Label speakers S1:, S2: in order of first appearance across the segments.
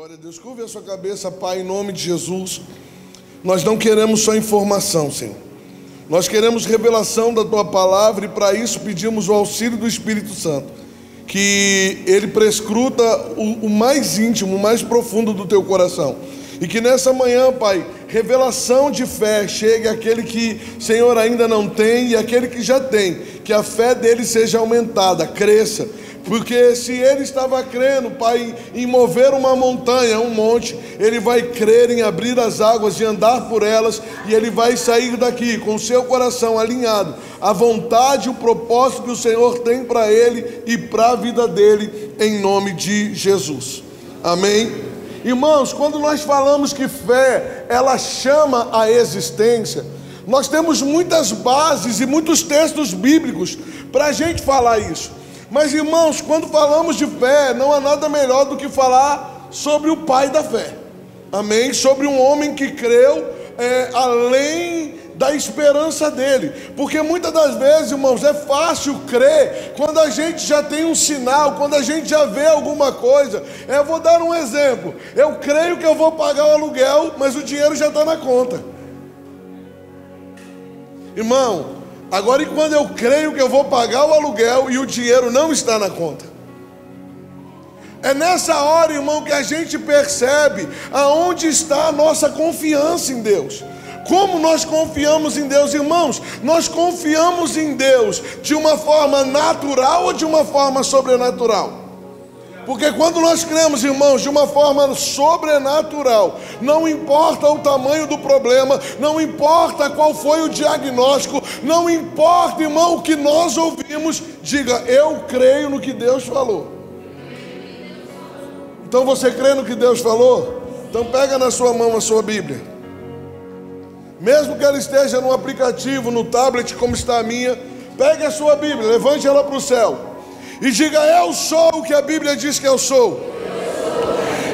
S1: Glória a Deus. Curve a sua cabeça, Pai, em nome de Jesus. Nós não queremos só informação, Senhor. Nós queremos revelação da Tua palavra e para isso pedimos o auxílio do Espírito Santo, que Ele prescruta o mais íntimo, o mais profundo do Teu coração. E que nessa manhã, Pai, revelação de fé chegue àquele que, Senhor, ainda não tem e àquele que já tem, que a fé dele seja aumentada, cresça. Porque se ele estava crendo, Pai, em mover uma montanha, um monte, ele vai crer em abrir as águas e andar por elas, e ele vai sair daqui com o seu coração alinhado à vontade e o propósito que o Senhor tem para ele e para a vida dele, em nome de Jesus. Amém? Irmãos, quando nós falamos que fé, ela chama a existência, nós temos muitas bases e muitos textos bíblicos para a gente falar isso. Mas, irmãos, quando falamos de fé, não há nada melhor do que falar sobre o pai da fé. Amém? Sobre um homem que creu além da esperança dele. Porque muitas das vezes, irmãos, é fácil crer quando a gente já tem um sinal, quando a gente já vê alguma coisa. Eu vou dar um exemplo. Eu creio que eu vou pagar o aluguel, mas o dinheiro já está na conta. Irmão, agora, e quando eu creio que eu vou pagar o aluguel e o dinheiro não está na conta? É nessa hora, irmão, que a gente percebe aonde está a nossa confiança em Deus. Como nós confiamos em Deus, irmãos? Nós confiamos em Deus de uma forma natural ou de uma forma sobrenatural? Porque quando nós cremos, irmãos, de uma forma sobrenatural, não importa o tamanho do problema, não importa qual foi o diagnóstico, não importa, irmão, o que nós ouvimos, diga, eu creio no que Deus falou. Então você crê no que Deus falou? Então pega na sua mão a sua Bíblia. Mesmo que ela esteja no aplicativo, no tablet, como está a minha, pegue a sua Bíblia, levante ela para o céu. E diga, eu sou o que a Bíblia diz que eu sou.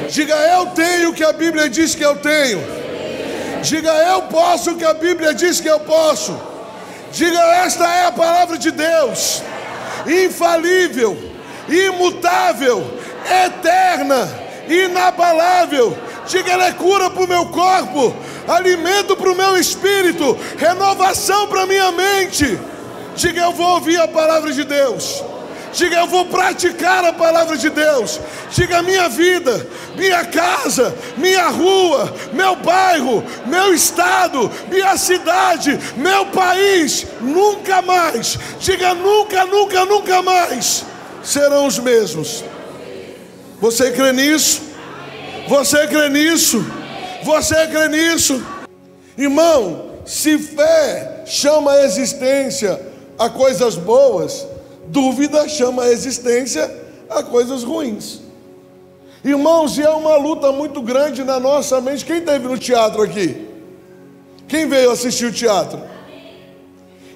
S1: Diga, eu tenho o que a Bíblia diz que eu tenho. Diga, eu posso o que a Bíblia diz que eu posso. Diga, esta é a palavra de Deus, infalível, imutável, eterna, inabalável. Diga, ela é cura para o meu corpo, alimento para o meu espírito, renovação para a minha mente. Diga, eu vou ouvir a palavra de Deus. Diga, eu vou praticar a palavra de Deus. Diga, minha vida, minha casa, minha rua, meu bairro, meu estado, minha cidade, meu país, nunca mais, diga, nunca, nunca, nunca mais serão os mesmos. Você crê nisso? Você crê nisso? Você crê nisso? Irmão, se fé chama a existência a coisas boas, dúvida chama a existência a coisas ruins. Irmãos, e é uma luta muito grande na nossa mente. Quem esteve no teatro aqui? Quem veio assistir o teatro?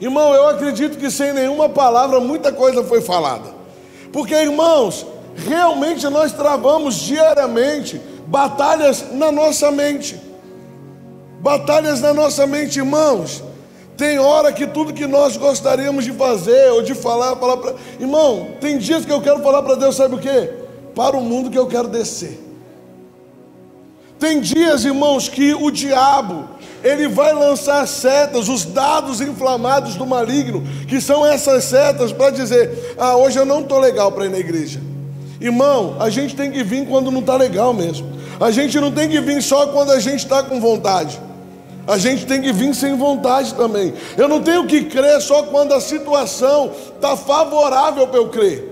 S1: Irmão, eu acredito que sem nenhuma palavra muita coisa foi falada. Porque, irmãos, realmente nós travamos diariamente batalhas na nossa mente. Batalhas na nossa mente, irmãos. Tem hora que tudo que nós gostaríamos de fazer ou de falar para... Irmão, tem dias que eu quero falar para Deus, sabe o quê? Para o mundo que eu quero descer. Tem dias, irmãos, que o diabo, ele vai lançar setas, os dados inflamados do maligno, que são essas setas para dizer, hoje eu não estou legal para ir na igreja. Irmão, a gente tem que vir quando não está legal mesmo. A gente não tem que vir só quando a gente está com vontade. A gente tem que vir sem vontade também. Eu não tenho que crer só quando a situação está favorável para eu crer.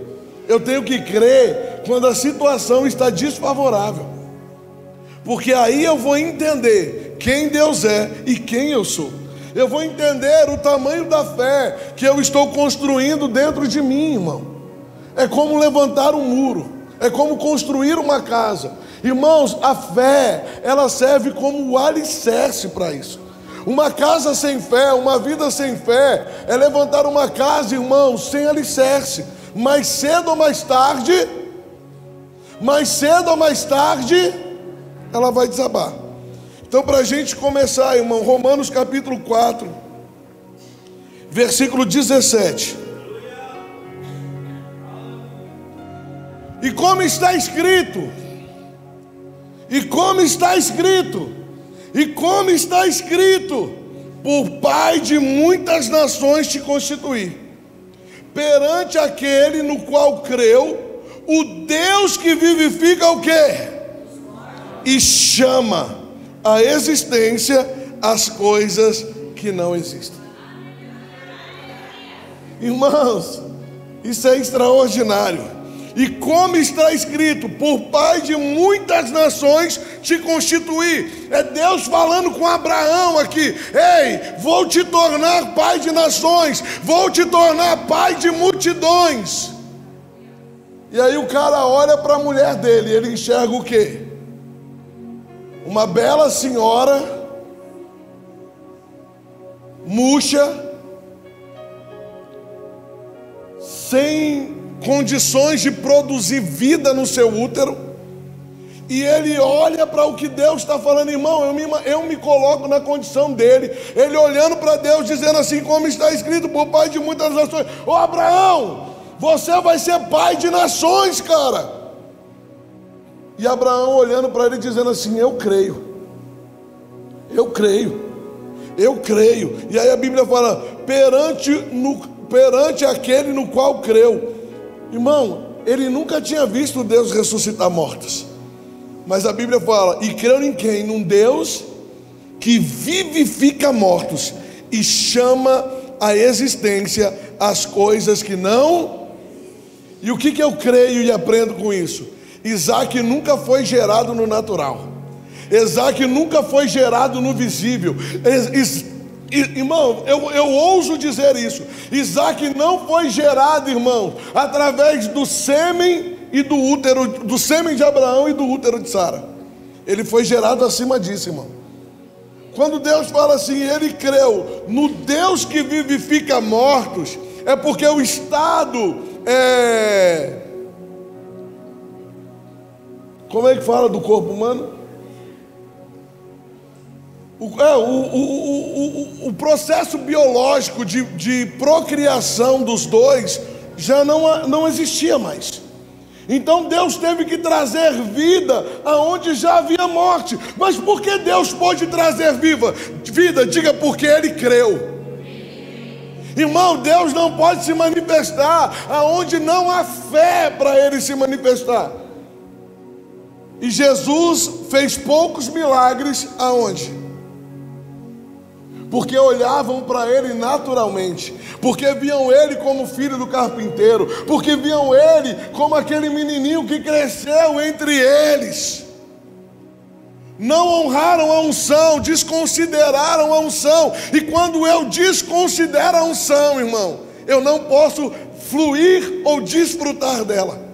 S1: Eu tenho que crer quando a situação está desfavorável. Porque aí eu vou entender quem Deus é e quem eu sou. Eu vou entender o tamanho da fé que eu estou construindo dentro de mim, irmão. É como levantar um muro. É como construir uma casa. Irmãos, a fé, ela serve como o alicerce para isso. Uma casa sem fé, uma vida sem fé, é levantar uma casa, irmãos, sem alicerce. Mais cedo ou mais tarde, ela vai desabar. Então, para a gente começar, irmão, Romanos capítulo 4, versículo 17. E como está escrito, E como está escrito, por pai de muitas nações te constituí, perante aquele no qual creu, o Deus que vivifica o quê? E chama à existência as coisas que não existem. Irmãos, isso é extraordinário. E como está escrito, por pai de muitas nações te constituí. É Deus falando com Abraão aqui: ei, vou te tornar pai de nações, vou te tornar pai de multidões. E aí o cara olha para a mulher dele, ele enxerga o quê? Uma bela senhora, murcha, sem condições de produzir vida no seu útero, e ele olha para o que Deus está falando. Irmão, eu me coloco na condição dele, ele olhando para Deus, dizendo assim, como está escrito, por pai de muitas nações. Ô Abraão, você vai ser pai de nações, cara. E Abraão olhando para ele, dizendo assim, eu creio. E aí a Bíblia fala, perante aquele no qual creu. Irmão, ele nunca tinha visto Deus ressuscitar mortos, mas a Bíblia fala, e creu em quem? Num Deus que vivifica mortos e chama à existência as coisas que não. E o que eu creio e aprendo com isso? Isaac nunca foi gerado no natural, Isaac nunca foi gerado no visível. Irmão, eu ouso dizer isso. Isaac não foi gerado, irmão, através do sêmen e do útero, do sêmen de Abraão e do útero de Sara. Ele foi gerado acima disso, irmão. Quando Deus fala assim, ele creu no Deus que vivifica mortos, é porque o estado como é que fala do corpo humano? O processo biológico de procriação dos dois já não existia mais. Então Deus teve que trazer vida aonde já havia morte. Mas por que Deus pôde trazer vida? Diga, porque Ele creu. Irmão, Deus não pode se manifestar aonde não há fé para Ele se manifestar. E Jesus fez poucos milagres aonde? Porque olhavam para ele naturalmente, porque viam ele como filho do carpinteiro, porque viam ele como aquele menininho que cresceu entre eles. Não honraram a unção, desconsideraram a unção. E quando eu desconsidero a unção, irmão, eu não posso fluir ou desfrutar dela.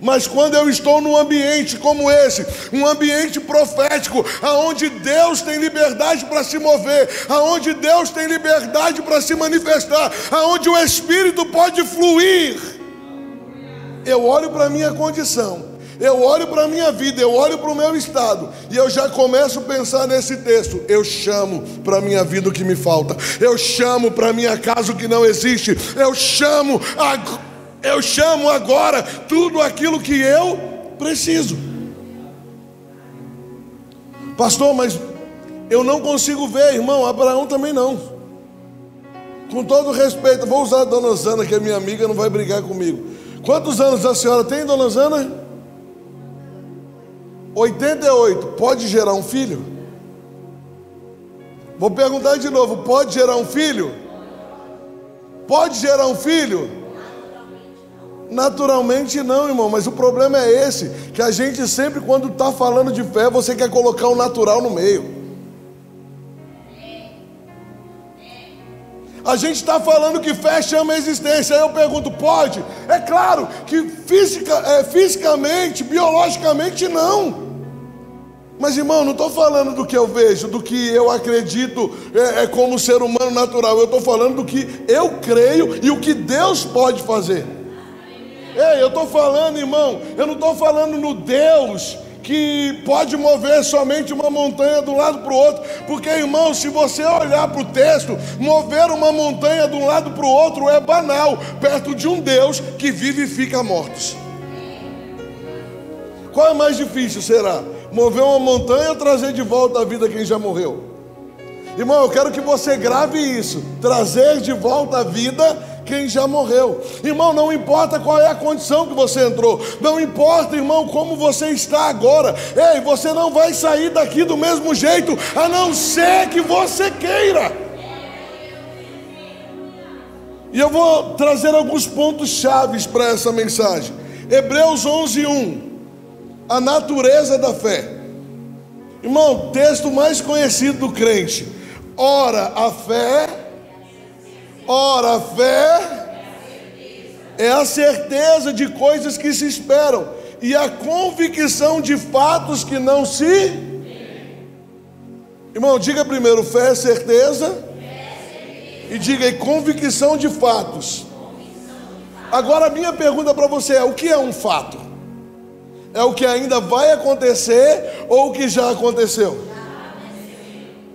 S1: Mas quando eu estou num ambiente como esse, um ambiente profético, aonde Deus tem liberdade para se mover, aonde Deus tem liberdade para se manifestar, aonde o Espírito pode fluir, eu olho para a minha condição, eu olho para a minha vida, eu olho para o meu estado, e eu já começo a pensar nesse texto. Eu chamo para a minha vida o que me falta, eu chamo para a minha casa o que não existe, eu chamo agora tudo aquilo que eu preciso. Pastor, mas eu não consigo ver, irmão. Abraão também não. Com todo respeito, vou usar a dona Osana, que é minha amiga, não vai brigar comigo. Quantos anos a senhora tem, dona Osana? 88. Pode gerar um filho? Vou perguntar de novo, pode gerar um filho? Pode gerar um filho? Naturalmente não, irmão, mas o problema é esse, que a gente sempre, quando está falando de fé, você quer colocar o natural no meio. A gente está falando que fé chama a existência. Aí eu pergunto, pode? É claro que fisicamente, biologicamente não. Mas, irmão, não estou falando do que eu vejo, do que eu acredito como ser humano natural. Eu estou falando do que eu creio e o que Deus pode fazer. Ei, eu estou falando, irmão, eu não estou falando no Deus que pode mover somente uma montanha de um lado para o outro, porque, irmão, se você olhar para o texto, mover uma montanha de um lado para o outro é banal, perto de um Deus que vivifica mortos. Qual é mais difícil, será? Mover uma montanha ou trazer de volta a vida quem já morreu? Irmão, eu quero que você grave isso. Trazer de volta a vida quem já morreu. Irmão, não importa qual é a condição que você entrou. Não importa, irmão, como você está agora. Ei, você não vai sair daqui do mesmo jeito, a não ser que você queira. E eu vou trazer alguns pontos chaves para essa mensagem. Hebreus 11:1. A natureza da fé. Irmão, texto mais conhecido do crente. Ora, a fé é a certeza de coisas que se esperam e a convicção de fatos que não se... Irmão, diga primeiro, fé é certeza, e diga aí, convicção de fatos. Agora a minha pergunta para você é, o que é um fato? É o que ainda vai acontecer ou o que já aconteceu?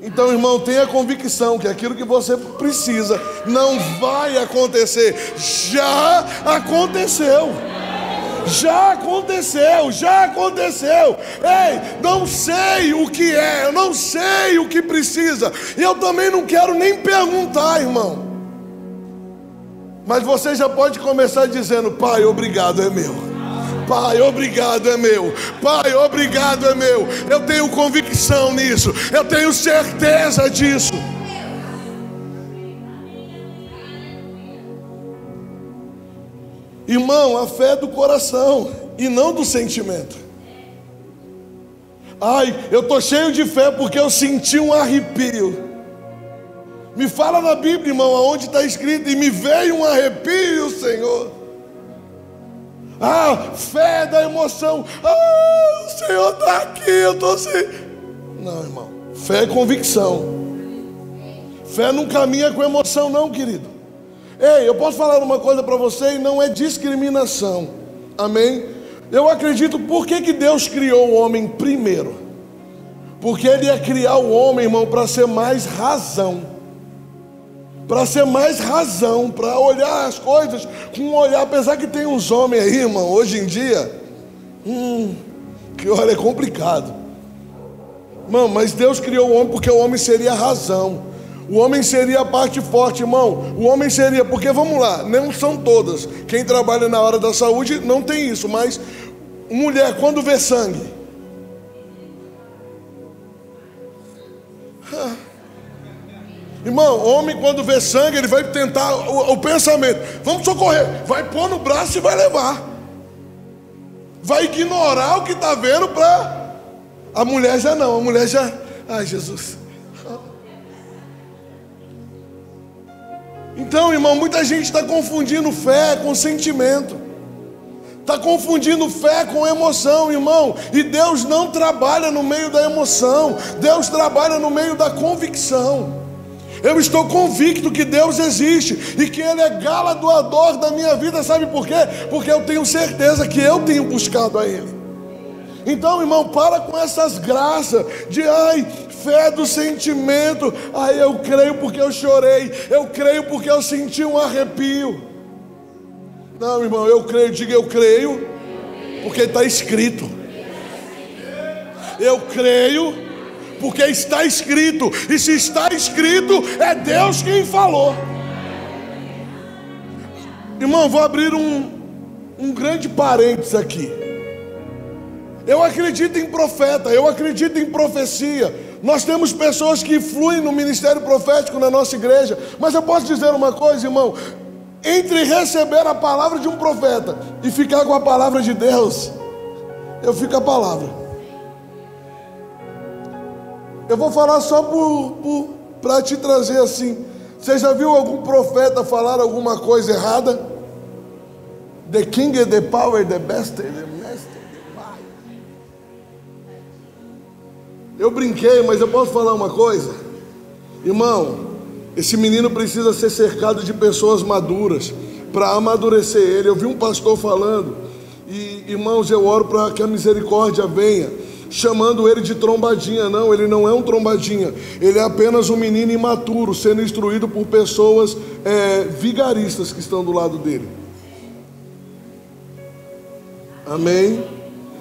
S1: Então, irmão, tenha convicção que aquilo que você precisa não vai acontecer. Já aconteceu. Já aconteceu, já aconteceu. Ei, não sei o que é, eu não sei o que precisa. E eu também não quero nem perguntar, irmão. Mas você já pode começar dizendo: Pai, obrigado, é meu. Pai, obrigado, é meu. Pai, obrigado, é meu. Eu tenho convicção nisso. Eu tenho certeza disso. Irmão, a fé é do coração e não do sentimento. Ai, eu estou cheio de fé porque eu senti um arrepio. Me fala na Bíblia, irmão, aonde está escrito: e me veio um arrepio, Senhor. Ah, fé da emoção. Ah, o Senhor está aqui, eu estou sem... Não, irmão, fé é convicção. Fé não caminha com emoção não, querido. Ei, eu posso falar uma coisa para você e não é discriminação. Amém? Eu acredito, por que Deus criou o homem primeiro? Porque Ele ia criar o homem, irmão, para ser mais razão. Para ser mais razão, para olhar as coisas com um olhar, apesar que tem uns homens aí, irmão, hoje em dia, que olha, é complicado. Irmão, mas Deus criou o homem porque o homem seria a razão. O homem seria a parte forte, irmão. O homem seria, porque vamos lá, não são todas. Quem trabalha na área da saúde não tem isso, mas mulher, quando vê sangue, irmão, homem quando vê sangue, ele vai tentar o pensamento: vamos socorrer, vai pôr no braço e vai levar. Vai ignorar o que está vendo para... A mulher já não, a mulher já... Ai, Jesus. Então, irmão, muita gente está confundindo fé com sentimento. Está confundindo fé com emoção, irmão. E Deus não trabalha no meio da emoção. Deus trabalha no meio da convicção. Eu estou convicto que Deus existe e que Ele é galardoador da minha vida. Sabe por quê? Porque eu tenho certeza que eu tenho buscado a Ele. Então, irmão, para com essas graças de fé do sentimento. Eu creio porque eu chorei. Eu creio porque eu senti um arrepio. Não, irmão, eu creio. Diga: eu creio porque está escrito. Eu creio porque está escrito. E se está escrito, é Deus quem falou. Irmão, vou abrir um grande parênteses aqui. Eu acredito em profeta, eu acredito em profecia. Nós temos pessoas que fluem no ministério profético na nossa igreja. Mas eu posso dizer uma coisa, irmão: entre receber a palavra de um profeta e ficar com a palavra de Deus, eu fico com a palavra. Eu vou falar só para te trazer assim. Você já viu algum profeta falar alguma coisa errada? The king, the power, the best, the master, the might. Eu brinquei, mas eu posso falar uma coisa? Irmão, esse menino precisa ser cercado de pessoas maduras para amadurecer ele. Eu vi um pastor falando, e irmãos, eu oro para que a misericórdia venha, chamando ele de trombadinha. Não, ele não é um trombadinha. Ele é apenas um menino imaturo, sendo instruído por pessoas vigaristas que estão do lado dele. Amém?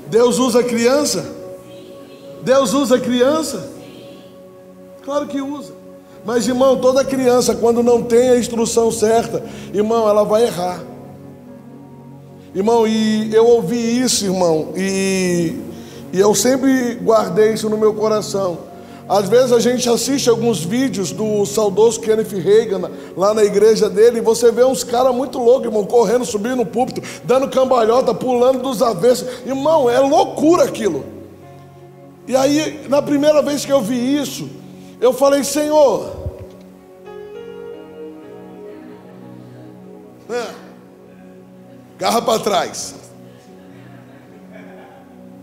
S1: Deus usa criança? Deus usa criança? Claro que usa. Mas, irmão, toda criança, quando não tem a instrução certa, irmão, ela vai errar. Irmão, e eu ouvi isso, irmão, e eu sempre guardei isso no meu coração. Às vezes a gente assiste alguns vídeos do saudoso Kenneth Hagin lá na igreja dele, e você vê uns caras muito loucos, irmão, correndo, subindo no púlpito, dando cambalhota, pulando dos avessos. Irmão, é loucura aquilo. E aí, na primeira vez que eu vi isso, eu falei: Senhor, garra para trás.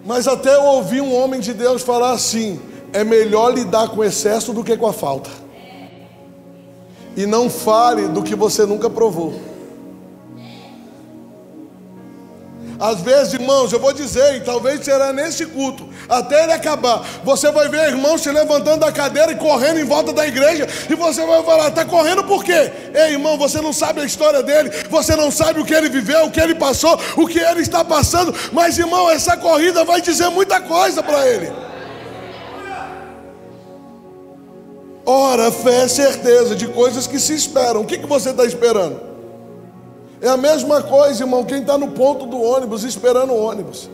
S1: Mas até eu ouvi um homem de Deus falar assim: é melhor lidar com excesso do que com a falta. E não fale do que você nunca provou. Às vezes, irmãos, eu vou dizer, e talvez será nesse culto, até ele acabar, você vai ver irmãos se levantando da cadeira e correndo em volta da igreja, e você vai falar: está correndo por quê? Ei, irmão, você não sabe a história dele, você não sabe o que ele viveu, o que ele passou, o que ele está passando, mas, irmão, essa corrida vai dizer muita coisa para ele. Ora, fé é certeza de coisas que se esperam. O que você está esperando? É a mesma coisa, irmão, quem está no ponto do ônibus, esperando o ônibus.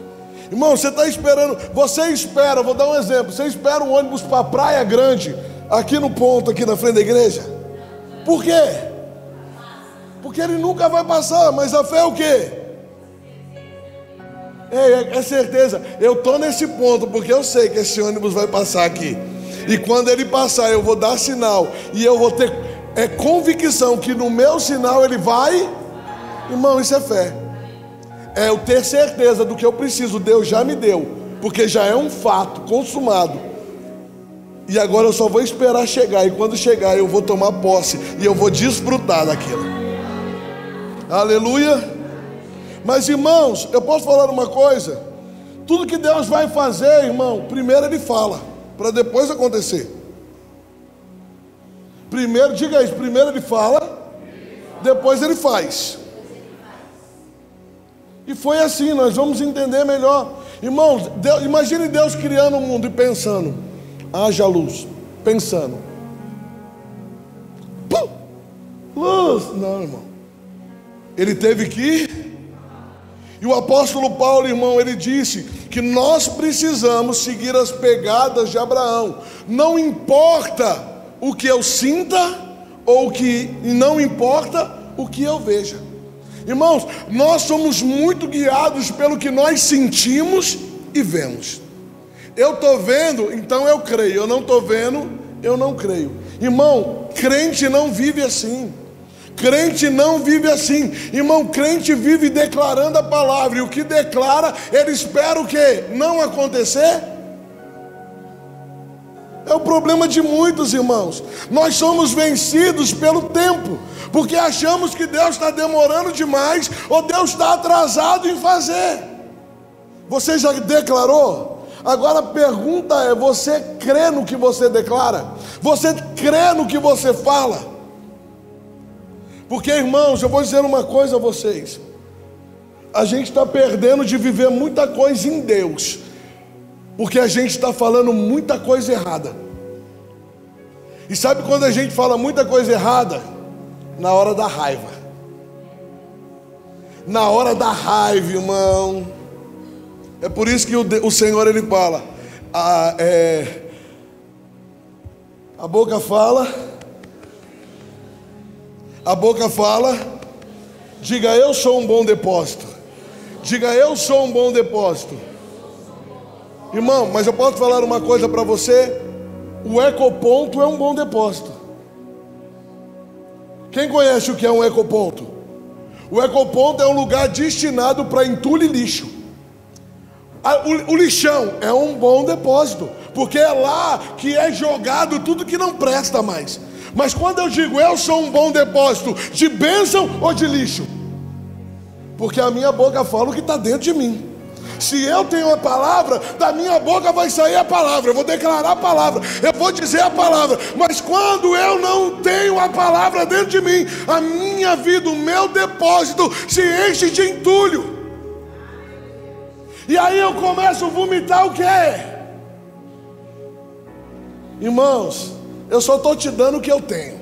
S1: Irmão, você está esperando, você espera, vou dar um exemplo, você espera um ônibus para a Praia Grande, aqui no ponto, aqui na frente da igreja. Por quê? Porque ele nunca vai passar, mas a fé é o quê? É certeza, eu estou nesse ponto, porque eu sei que esse ônibus vai passar aqui. E quando ele passar, eu vou dar sinal, e eu vou ter convicção que no meu sinal ele vai. Irmão, isso é fé. É eu ter certeza do que eu preciso, Deus já me deu, porque já é um fato consumado. E agora eu só vou esperar chegar, e quando chegar eu vou tomar posse, e eu vou desfrutar daquilo. Aleluia. Mas, irmãos, eu posso falar uma coisa: tudo que Deus vai fazer, irmão, primeiro Ele fala, para depois acontecer. Primeiro, diga isso, primeiro Ele fala, depois Ele faz. E foi assim, nós vamos entender melhor. Irmãos, imagine Deus criando o mundo e pensando: haja luz. Pensando: pum, luz. Não, irmão. Ele teve que ir. E o apóstolo Paulo, irmão, ele disse que nós precisamos seguir as pegadas de Abraão. Não importa o que eu sinta, ou que não importa o que eu veja. Irmãos, nós somos muito guiados pelo que nós sentimos e vemos. Eu estou vendo, então eu creio. Eu não estou vendo, eu não creio. Irmão, crente não vive assim. Crente não vive assim. Irmão, crente vive declarando a palavra. E o que declara, ele espera o quê? Não acontecer? É o problema de muitos, irmãos. Nós somos vencidos pelo tempo, porque achamos que Deus está demorando demais, ou Deus está atrasado em fazer. Você já declarou? Agora a pergunta é: você crê no que você declara? Você crê no que você fala? Porque, irmãos, eu vou dizer uma coisa a vocês: a gente está perdendo de viver muita coisa em Deus, porque a gente está falando muita coisa errada. E sabe quando a gente fala muita coisa errada? Na hora da raiva. Na hora da raiva, irmão. É por isso que o Senhor, ele fala: a boca fala, diga: eu sou um bom depósito. Diga: eu sou um bom depósito. Irmão, mas eu posso falar uma coisa para você: o ecoponto é um bom depósito. Quem conhece o que é um ecoponto? O ecoponto é um lugar destinado para entulho e lixo. O lixão é um bom depósito, porque é lá que é jogado tudo que não presta mais. Mas quando eu digo eu sou um bom depósito, de bênção ou de lixo? Porque a minha boca fala o que está dentro de mim. Se eu tenho a palavra, da minha boca vai sair a palavra. Eu vou declarar a palavra, eu vou dizer a palavra. Mas quando eu não tenho a palavra dentro de mim, a minha vida, o meu depósito se enche de entulho. E aí eu começo a vomitar o quê? Irmãos, eu só estou te dando o que eu tenho.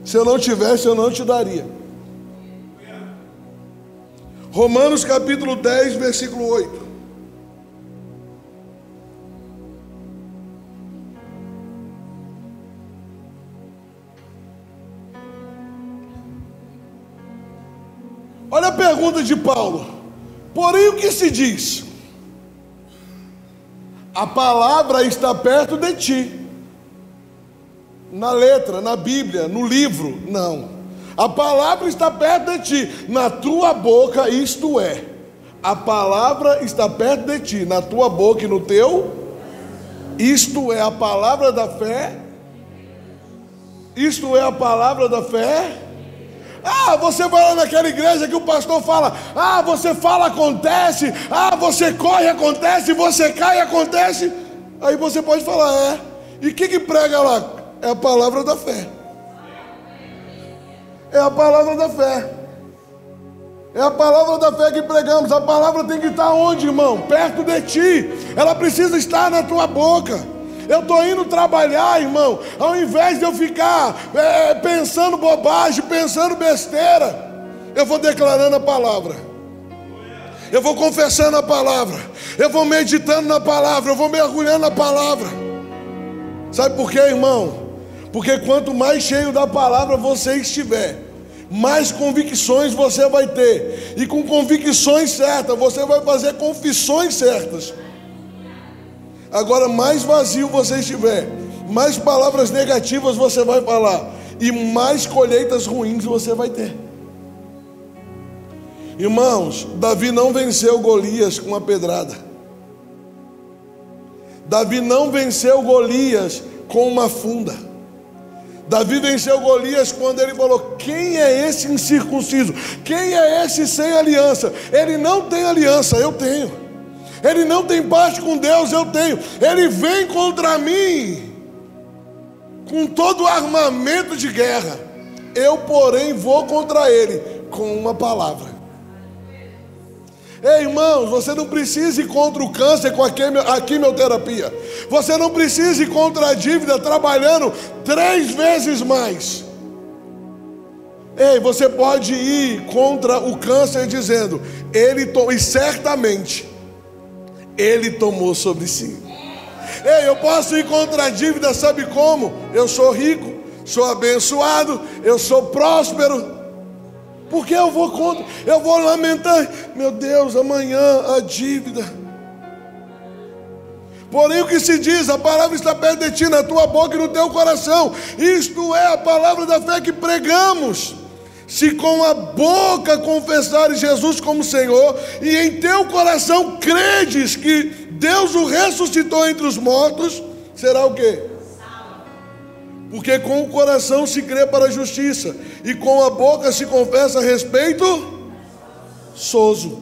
S1: Se eu não tivesse, eu não te daria. Romanos capítulo 10, versículo 8. Olha a pergunta de Paulo. Porém, o que se diz? A palavra está perto de ti. Na letra, na Bíblia, no livro, não. A palavra está perto de ti, na tua boca, isto é. A palavra está perto de ti, na tua boca e no teu. Isto é a palavra da fé. Isto é a palavra da fé. Ah, você vai lá naquela igreja que o pastor fala, ah, você fala, acontece, ah, você corre, acontece, você cai, acontece. Aí você pode falar, é. E o que prega lá? É a palavra da fé. É a palavra da fé. É a palavra da fé que pregamos. A palavra tem que estar onde, irmão? Perto de ti. Ela precisa estar na tua boca. Eu estou indo trabalhar, irmão, ao invés de eu ficar pensando bobagem, pensando besteira, eu vou declarando a palavra, eu vou confessando a palavra, eu vou meditando na palavra, eu vou mergulhando na palavra. Sabe por quê, irmão? Porque quanto mais cheio da palavra você estiver, mais convicções você vai ter, e com convicções certas você vai fazer confissões certas. Agora, mais vazio você estiver, mais palavras negativas você vai falar, e mais colheitas ruins você vai ter. Irmãos, Davi não venceu Golias com uma pedrada. Davi não venceu Golias com uma funda. Davi venceu Golias quando ele falou, quem é esse incircunciso? Quem é esse sem aliança? Ele não tem aliança, eu tenho. Ele não tem parte com Deus, eu tenho. Ele vem contra mim com todo o armamento de guerra. Eu, porém, vou contra ele com uma palavra. Ei, irmãos, você não precisa ir contra o câncer com a quimioterapia. Você não precisa ir contra a dívida trabalhando 3 vezes mais. Ei, você pode ir contra o câncer dizendo, e certamente Ele tomou sobre si. Ei, eu posso ir contra a dívida, sabe como? Eu sou rico, sou abençoado, eu sou próspero. Porque eu vou contra, eu vou lamentar, meu Deus, amanhã a dívida. Porém o que se diz, a palavra está perto de ti, na tua boca e no teu coração. Isto é a palavra da fé que pregamos. Se com a boca confessares Jesus como Senhor, e em teu coração credes que Deus o ressuscitou entre os mortos, será o quê? Porque com o coração se crê para a justiça, e com a boca se confessa a respeito, sozo.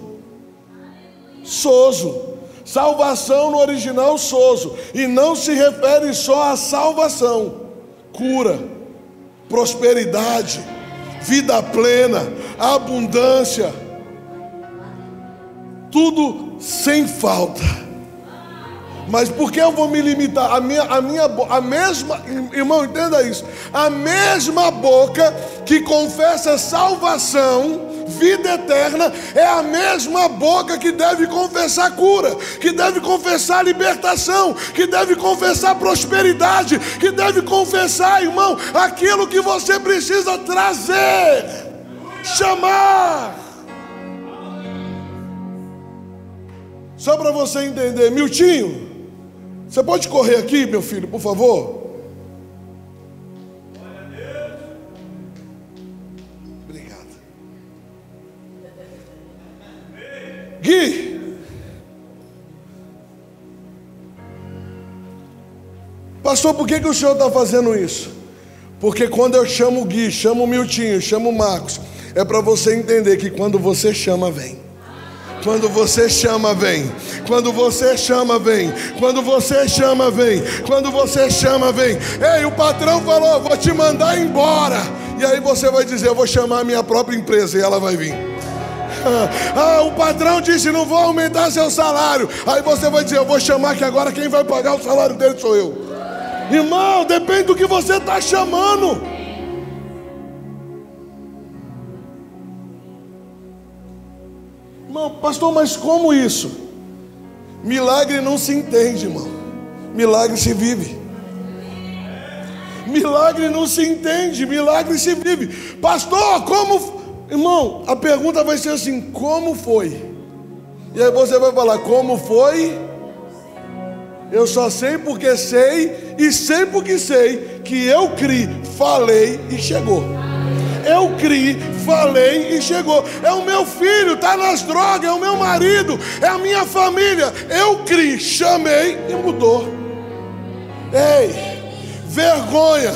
S1: Salvação no original, sozo. E não se refere só à salvação. Cura, prosperidade, vida plena, abundância, tudo sem falta. Mas por que eu vou me limitar? A mesma, irmão, entenda isso. A mesma boca que confessa salvação, vida eterna, é a mesma boca que deve confessar cura, que deve confessar libertação, que deve confessar prosperidade, que deve confessar, irmão, aquilo que você precisa trazer, chamar. Só para você entender, Miltinho, você pode correr aqui, meu filho, por favor? Obrigado. Gui, pastor, por que o senhor está fazendo isso? Porque quando eu chamo o Gui, chamo o Miltinho, chamo o Marcos, é para você entender que quando você chama, vem. Quando você chama, vem. Quando você chama, vem. Quando você chama, vem. Quando você chama, vem. Ei, o patrão falou, vou te mandar embora. E aí você vai dizer, eu vou chamar a minha própria empresa, e ela vai vir. O patrão disse, não vou aumentar seu salário. Aí você vai dizer, eu vou chamar, que agora quem vai pagar o salário dele sou eu. Irmão, depende do que você está chamando. Irmão, pastor, mas como isso? Milagre não se entende, irmão. Milagre se vive. Milagre não se entende, milagre se vive. Pastor, como... Irmão, a pergunta vai ser assim: como foi? E aí você vai falar: como foi? Eu só sei porque sei, e sei porque sei que eu criei, falei e chegou. Eu criei, falei e chegou. É o meu filho, está nas drogas, é o meu marido, é a minha família. Eu criei, chamei e mudou. Ei, vergonha.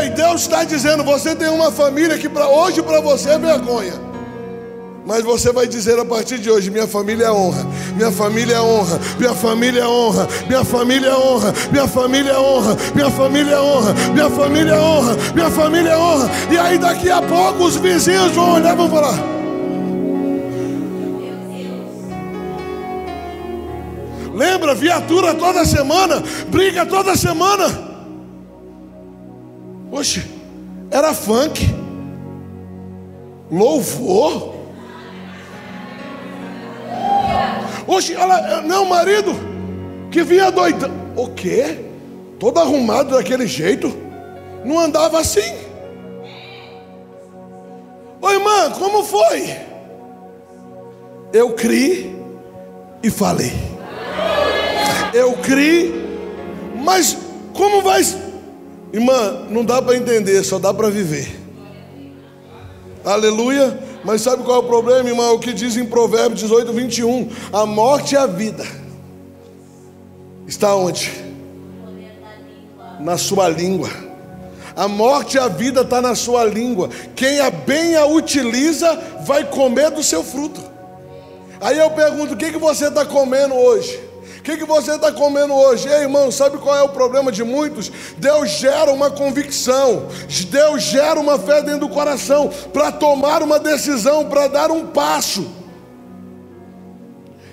S1: Ei, Deus está dizendo: você tem uma família que hoje para você é vergonha. Mas você vai dizer a partir de hoje: minha família é honra, minha família é honra, minha família é honra, minha família é honra, minha família é honra, minha família é honra, minha família é honra, minha família é honra. E aí daqui a pouco os vizinhos vão olhar e vão falar: lembra, viatura toda semana, briga toda semana. Oxe, era funk, louvor. Oxe, ela, não, marido que vinha doidão. O quê? Todo arrumado daquele jeito? Não andava assim. Ô irmã, como foi? Eu criei e falei. Eu criei, mas como vai? Irmã, não dá para entender, só dá para viver. Aleluia. Mas sabe qual é o problema, irmão? O que diz em Provérbios 18, 21. A morte e a vida está onde? Na sua língua. A morte e a vida está na sua língua. Quem bem a utiliza vai comer do seu fruto. Aí eu pergunto: o que você está comendo hoje? O que você está comendo hoje? Ei, irmão, sabe qual é o problema de muitos? Deus gera uma convicção, Deus gera uma fé dentro do coração para tomar uma decisão, para dar um passo.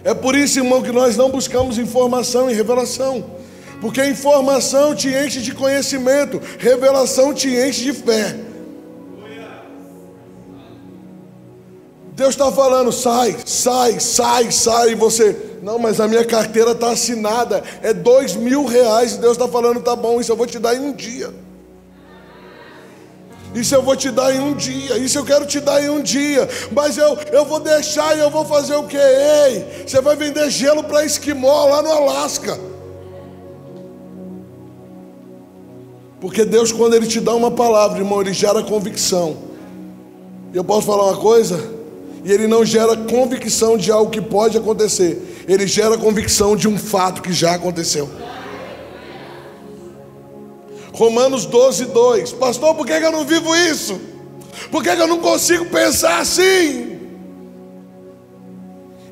S1: É por isso, irmão, que nós não buscamos informação e revelação, porque informação te enche de conhecimento, revelação te enche de fé. Deus está falando: sai, sai, sai, sai, e você... Não, mas a minha carteira está assinada, é R$2.000. E Deus está falando: tá bom, isso eu vou te dar em um dia. Isso eu vou te dar em um dia. Isso eu quero te dar em um dia. Mas eu vou deixar e eu vou fazer o quê? Ei, você vai vender gelo para esquimó lá no Alasca. Porque Deus, quando Ele te dá uma palavra, irmão, Ele gera convicção. Eu posso falar uma coisa? E Ele não gera convicção de algo que pode acontecer. Ele gera convicção de um fato que já aconteceu. Romanos 12, 2. Pastor, por que eu não vivo isso? Por que eu não consigo pensar assim?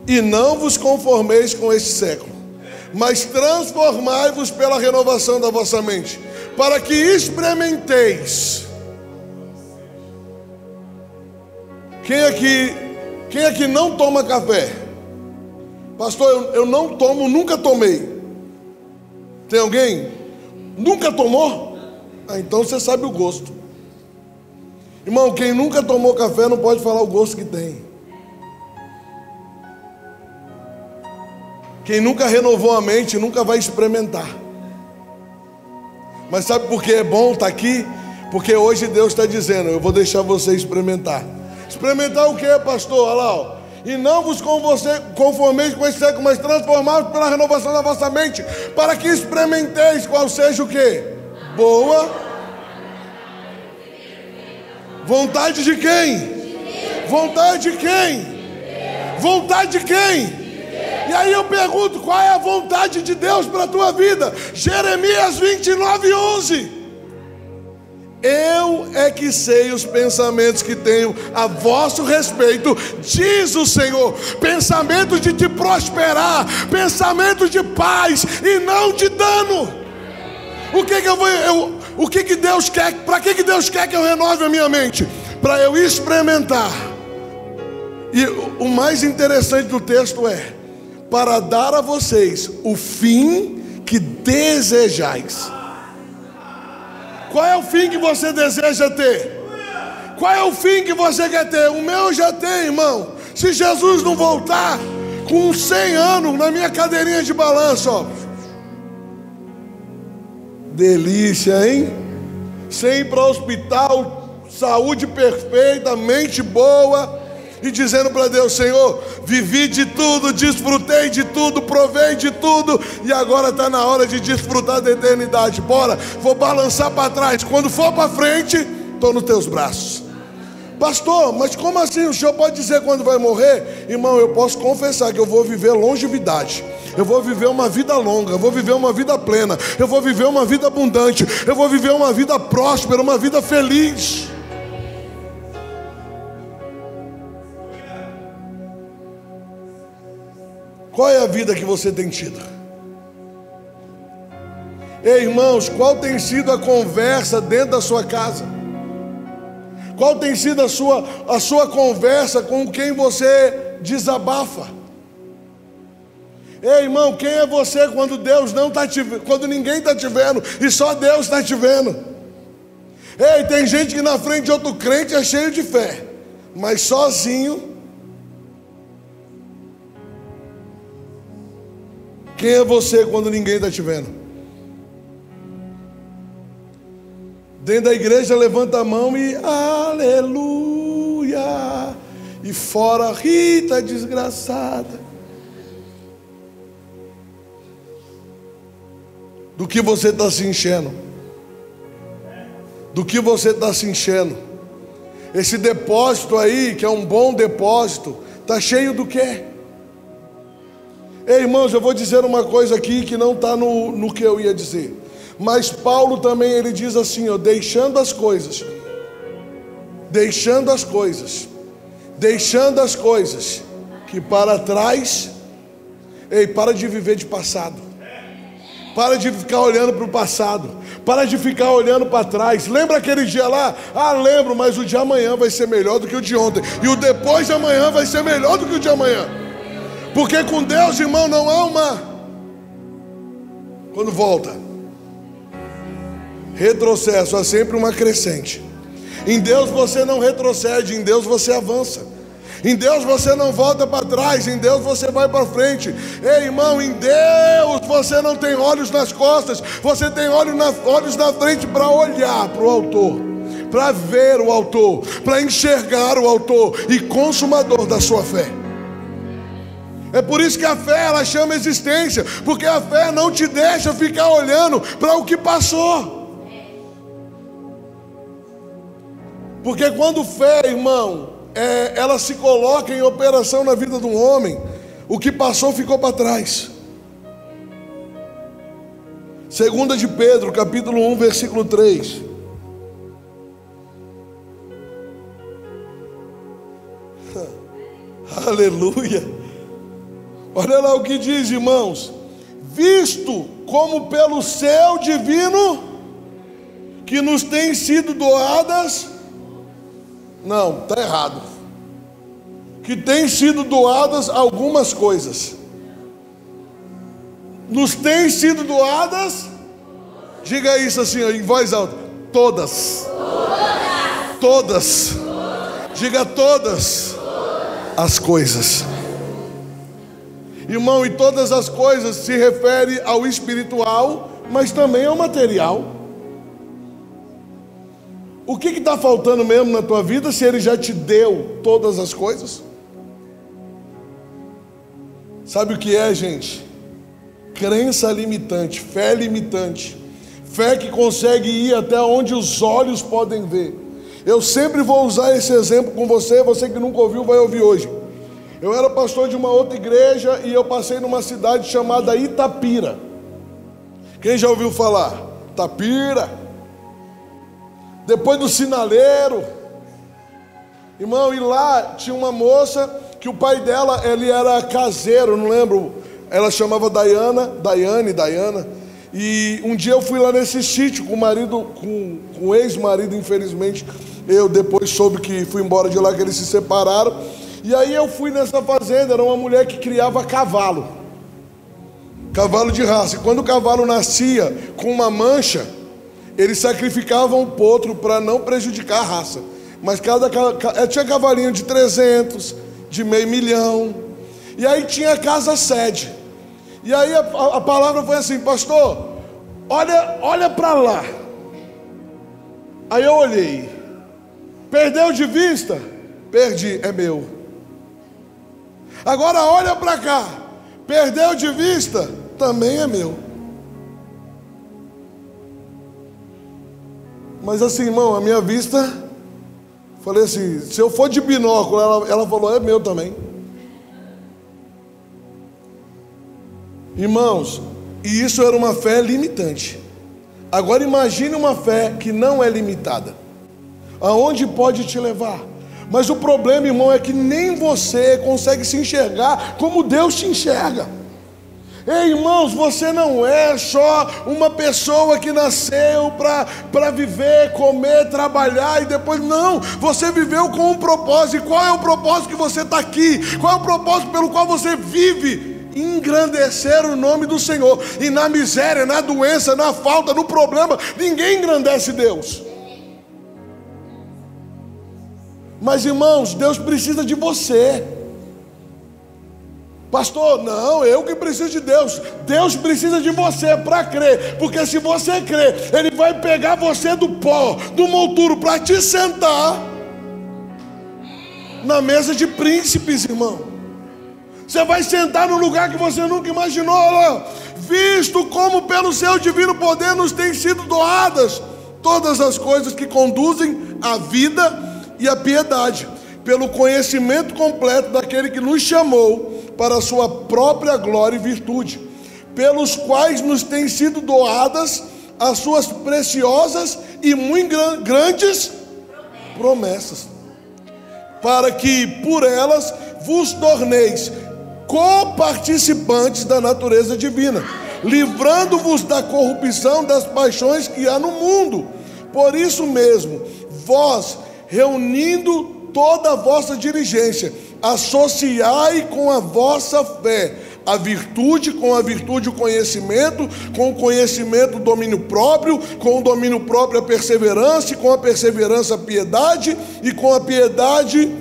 S1: E não vos conformeis com este século, mas transformai-vos pela renovação da vossa mente, para que experimenteis. Quem aqui não toma café? Pastor, eu não tomo, nunca tomei. Tem alguém? Nunca tomou? Ah, então você sabe o gosto. Irmão, quem nunca tomou café não pode falar o gosto que tem. Quem nunca renovou a mente nunca vai experimentar. Mas sabe por que é bom estar aqui? Porque hoje Deus está dizendo: eu vou deixar você experimentar. Experimentar o que, pastor? Olha lá, ó. E não vos conformeis com esse século, mas transformados pela renovação da vossa mente, para que experimenteis qual seja o que? Boa vontade de quem? Vontade de quem? Vontade de quem? E aí eu pergunto: qual é a vontade de Deus para a tua vida? Jeremias 29, 11. Eu é que sei os pensamentos que tenho a vosso respeito, diz o Senhor, pensamentos de te prosperar, pensamentos de paz e não de dano. O que Deus quer? Para que Deus quer que eu renove a minha mente? Para eu experimentar. E o mais interessante do texto é: para dar a vocês o fim que desejais. Qual é o fim que você deseja ter? Qual é o fim que você quer ter? O meu eu já tenho, irmão. Se Jesus não voltar com 100 anos na minha cadeirinha de balanço, ó. Delícia, hein? Sem ir para o hospital, saúde perfeita, mente boa, e dizendo para Deus: Senhor, vivi de tudo, desfrutei de tudo, provei de tudo, e agora está na hora de desfrutar da eternidade. Bora, vou balançar para trás, quando for para frente, estou nos teus braços. Pastor, mas como assim? O senhor pode dizer quando vai morrer? Irmão, eu posso confessar que eu vou viver longevidade. Eu vou viver uma vida longa, eu vou viver uma vida plena, eu vou viver uma vida abundante, eu vou viver uma vida próspera, uma vida feliz. Qual é a vida que você tem tido? Ei, irmãos, qual tem sido a conversa dentro da sua casa? Qual tem sido a sua conversa com quem você desabafa? Ei, irmão, quem é você quando Deus não está te vendo, quando ninguém está te vendo e só Deus está te vendo? Ei, tem gente que na frente de outro crente é cheio de fé, mas sozinho. Quem é você quando ninguém está te vendo? Dentro da igreja levanta a mão e aleluia. E fora, Rita desgraçada. Do que você está se enchendo? Do que você está se enchendo? Esse depósito aí, que é um bom depósito, está cheio do quê? Ei, irmãos, eu vou dizer uma coisa aqui que não está no que eu ia dizer. Mas Paulo também, ele diz assim, ó, deixando as coisas que para trás. Ei, para de viver de passado. Para de ficar olhando para o passado. Para de ficar olhando para trás. Lembra aquele dia lá? Ah, lembro, mas o de amanhã vai ser melhor do que o de ontem. E o depois de amanhã vai ser melhor do que o de amanhã. Porque com Deus, irmão, não há uma... Quando volta retrocesso, há sempre uma crescente. Em Deus você não retrocede, em Deus você avança. Em Deus você não volta para trás, em Deus você vai para frente. Ei, irmão, em Deus você não tem olhos nas costas, você tem olhos na frente para olhar para o autor, para ver o autor, para enxergar o autor e consumador da sua fé. É por isso que a fé, ela chama existência, porque a fé não te deixa ficar olhando para o que passou. Porque quando fé, irmão, ela se coloca em operação na vida de um homem, o que passou ficou para trás. 2 de Pedro, capítulo 1, versículo 3. Aleluia. Olha lá o que diz, irmãos. Visto como pelo seu divino que nos tem sido doadas. Não, está errado. Que tem sido doadas algumas coisas. Nos tem sido doadas. Diga isso assim, em voz alta. Todas. Todas. Diga todas as coisas. Irmão, e todas as coisas se refere ao espiritual, mas também ao material. O que está faltando mesmo na tua vida se Ele já te deu todas as coisas? Sabe o que é, gente? Crença limitante, fé limitante. Fé que consegue ir até onde os olhos podem ver. Eu sempre vou usar esse exemplo com você, você que nunca ouviu vai ouvir hoje. Eu era pastor de uma outra igreja e eu passei numa cidade chamada Itapira. Quem já ouviu falar? Itapira. Depois do sinaleiro. Irmão, e lá tinha uma moça que o pai dela, ele era caseiro, não lembro. Ela chamava Diana. E um dia eu fui lá nesse sítio com o marido, com o ex-marido, infelizmente. Eu depois soube que fui embora de lá, que eles se separaram. E aí eu fui nessa fazenda, era uma mulher que criava cavalo de raça. E quando o cavalo nascia com uma mancha, eles sacrificavam o potro para não prejudicar a raça. Mas tinha cavalinho de 300, de 500 mil. E aí tinha a casa sede. E aí a palavra foi assim: pastor, olha para lá. Aí eu olhei. Perdeu de vista? Perdi, é meu. Agora olha para cá. Perdeu de vista? Também é meu. Mas assim, irmão, a minha vista, falei assim, se eu for de binóculo, ela falou, é meu também. Irmãos, e isso era uma fé limitante. Agora imagine uma fé que não é limitada. Aonde pode te levar? Mas o problema, irmão, é que nem você consegue se enxergar como Deus te enxerga. Ei, irmãos, você não é só uma pessoa que nasceu para viver, comer, trabalhar e depois, não, você viveu com um propósito. E qual é o propósito que você está aqui? Qual é o propósito pelo qual você vive? Engrandecer o nome do Senhor. E na miséria, na doença, na falta, no problema, ninguém engrandece Deus. Mas, irmãos, Deus precisa de você. Pastor, não, eu que preciso de Deus. Deus precisa de você para crer. Porque se você crer, Ele vai pegar você do pó, do monturo, para te sentar na mesa de príncipes, irmão. Você vai sentar no lugar que você nunca imaginou. Olha, visto como pelo seu divino poder nos têm sido doadas todas as coisas que conduzem à vida e à piedade, pelo conhecimento completo daquele que nos chamou para a sua própria glória e virtude, pelos quais nos têm sido doadas as suas preciosas e muito grandes promessas, para que por elas vos torneis coparticipantes da natureza divina, livrando-vos da corrupção das paixões que há no mundo. Por isso mesmo, vós, reunindo toda a vossa diligência, associai com a vossa fé a virtude, com a virtude o conhecimento, com o conhecimento o domínio próprio, com o domínio próprio a perseverança, e com a perseverança a piedade, e com a piedade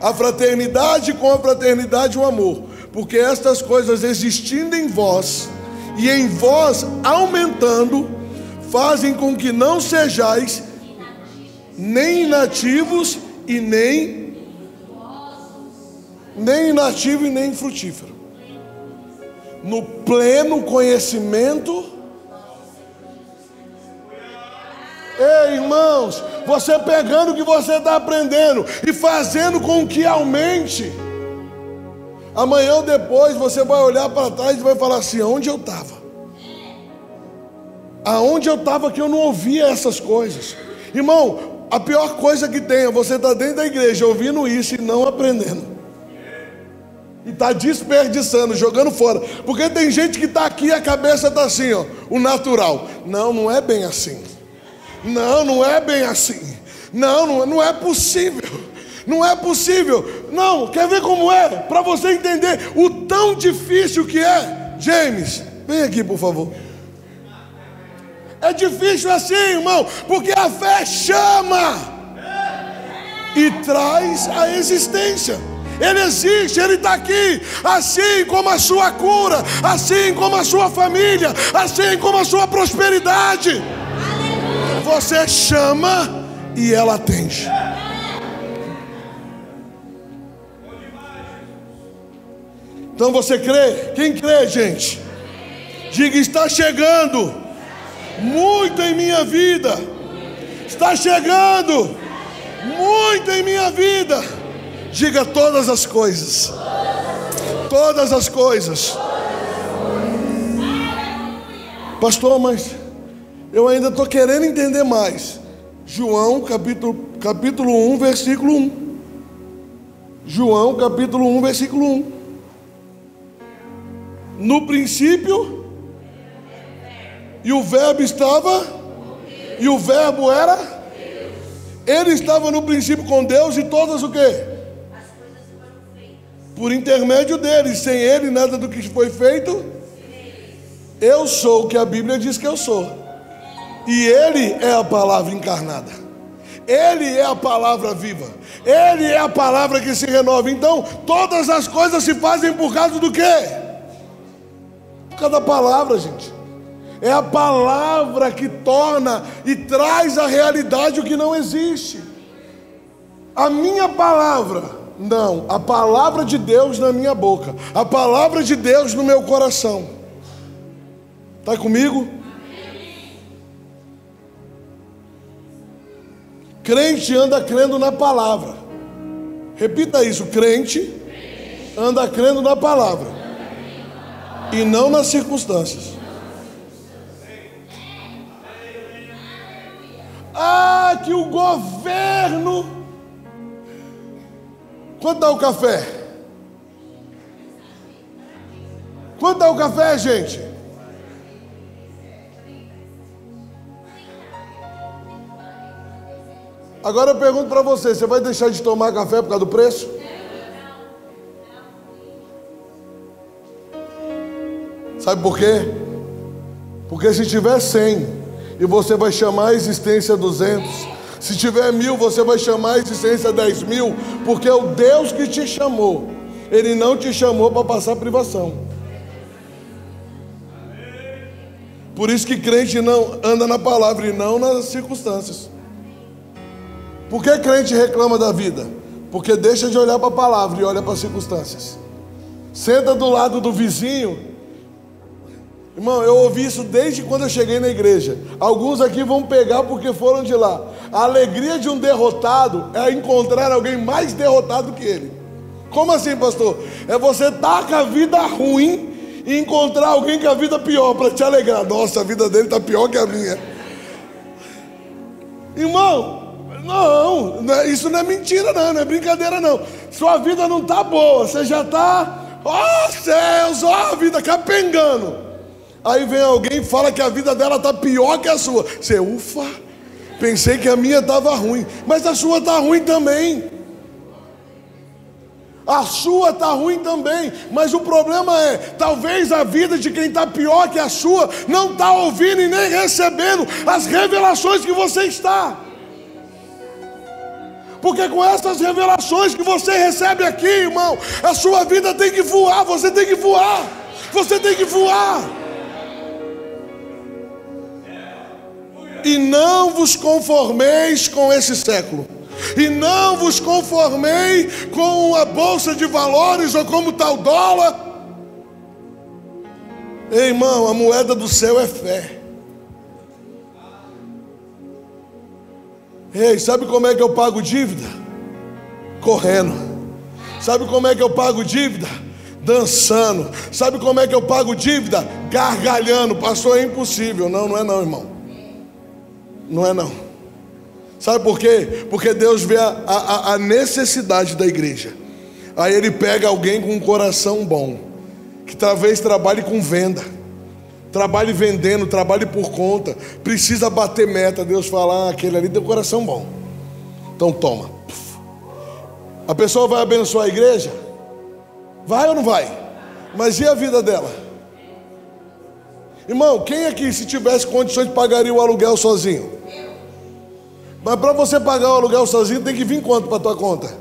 S1: a fraternidade, e com a fraternidade o amor. Porque estas coisas existindo em vós, e em vós aumentando, fazem com que não sejais nem inativos e nem inativo e nem frutífero. No pleno conhecimento. Ei, irmãos, você pegando o que você está aprendendo e fazendo com que aumente. Amanhã ou depois você vai olhar para trás e vai falar assim: onde eu estava? Aonde eu estava que eu não ouvia essas coisas? Irmão, a pior coisa que tem é você estar dentro da igreja ouvindo isso e não aprendendo. E está desperdiçando, jogando fora. Porque tem gente que está aqui e a cabeça está assim, ó, o natural. Não, não é bem assim. Não, não é bem assim. Não é possível. Não é possível. Não, quer ver como é? Para você entender o tão difícil que é. James, vem aqui por favor. É difícil assim, irmão, porque a fé chama e traz a existência. Ele existe, Ele está aqui, assim como a sua cura, assim como a sua família, assim como a sua prosperidade. Você chama e ela atende. Então você crê? Quem crê, gente? Diga: está chegando muito em minha vida. Está chegando muito em minha vida. Diga: todas as coisas. Todas as coisas. Pastor, mas eu ainda estou querendo entender mais. João capítulo 1, versículo 1. João capítulo 1, versículo 1. No princípio, e o verbo estava, e o verbo era, ele estava no princípio com Deus, e todas o quê? Por intermédio dele. Sem ele nada do que foi feito. Eu sou o que a Bíblia diz que eu sou. E Ele é a palavra encarnada. Ele é a palavra viva. Ele é a palavra que se renova. Então, todas as coisas se fazem por causa do quê? Por causa da palavra, gente. É a palavra que torna e traz à realidade o que não existe. A minha palavra, não, a palavra de Deus na minha boca, a palavra de Deus no meu coração. Está comigo? Crente anda crendo na palavra. Repita isso, crente anda crendo na palavra e não nas circunstâncias. Ah, que o governo... Quanto está o café? Quanto está o café, gente? Agora eu pergunto para você, você vai deixar de tomar café por causa do preço? Sabe por quê? Porque se tiver 100 e você vai chamar a existência 200, se tiver 1000 você vai chamar a existência 10.000, porque o Deus que te chamou, Ele não te chamou para passar privação. Por isso que crente não anda na palavra e não nas circunstâncias. Por que crente reclama da vida? Porque deixa de olhar para a palavra e olha para as circunstâncias. Senta do lado do vizinho. Irmão, eu ouvi isso desde quando eu cheguei na igreja. Alguns aqui vão pegar porque foram de lá. A alegria de um derrotado é encontrar alguém mais derrotado que ele. Como assim, pastor? É você estar com a vida ruim e encontrar alguém com a vida pior para te alegrar. Nossa, a vida dele está pior que a minha. Irmão, não, isso não é mentira não é brincadeira não. Sua vida não está boa, você já está, ó céus, ó a vida capengando. Aí vem alguém e fala que a vida dela está pior que a sua. Você, ufa, pensei que a minha estava ruim, mas a sua está ruim também. A sua está ruim também, mas o problema é, talvez a vida de quem está pior que a sua não está ouvindo e nem recebendo as revelações que você está. Porque com essas revelações que você recebe aqui, irmão, a sua vida tem que voar, você tem que voar, você tem que voar. E não vos conformeis com esse século, e não vos conformei com a bolsa de valores ou como tal dólar. Ei, irmão, a moeda do céu é fé. Ei, sabe como é que eu pago dívida? Correndo. Sabe como é que eu pago dívida? Dançando. Sabe como é que eu pago dívida? Gargalhando. Pastor, é impossível. Não, não é não, irmão. Não é não. Sabe por quê? Porque Deus vê a necessidade da igreja. Aí Ele pega alguém com um coração bom, que talvez trabalhe com venda, trabalhe vendendo, trabalhe por conta, precisa bater meta. Deus fala, aquele ali tem um coração bom, então toma. A pessoa vai abençoar a igreja? Vai ou não vai? Mas e a vida dela? Irmão, quem aqui, se tivesse condições, pagaria o aluguel sozinho? Mas para você pagar o aluguel sozinho, tem que vir quanto para a tua conta?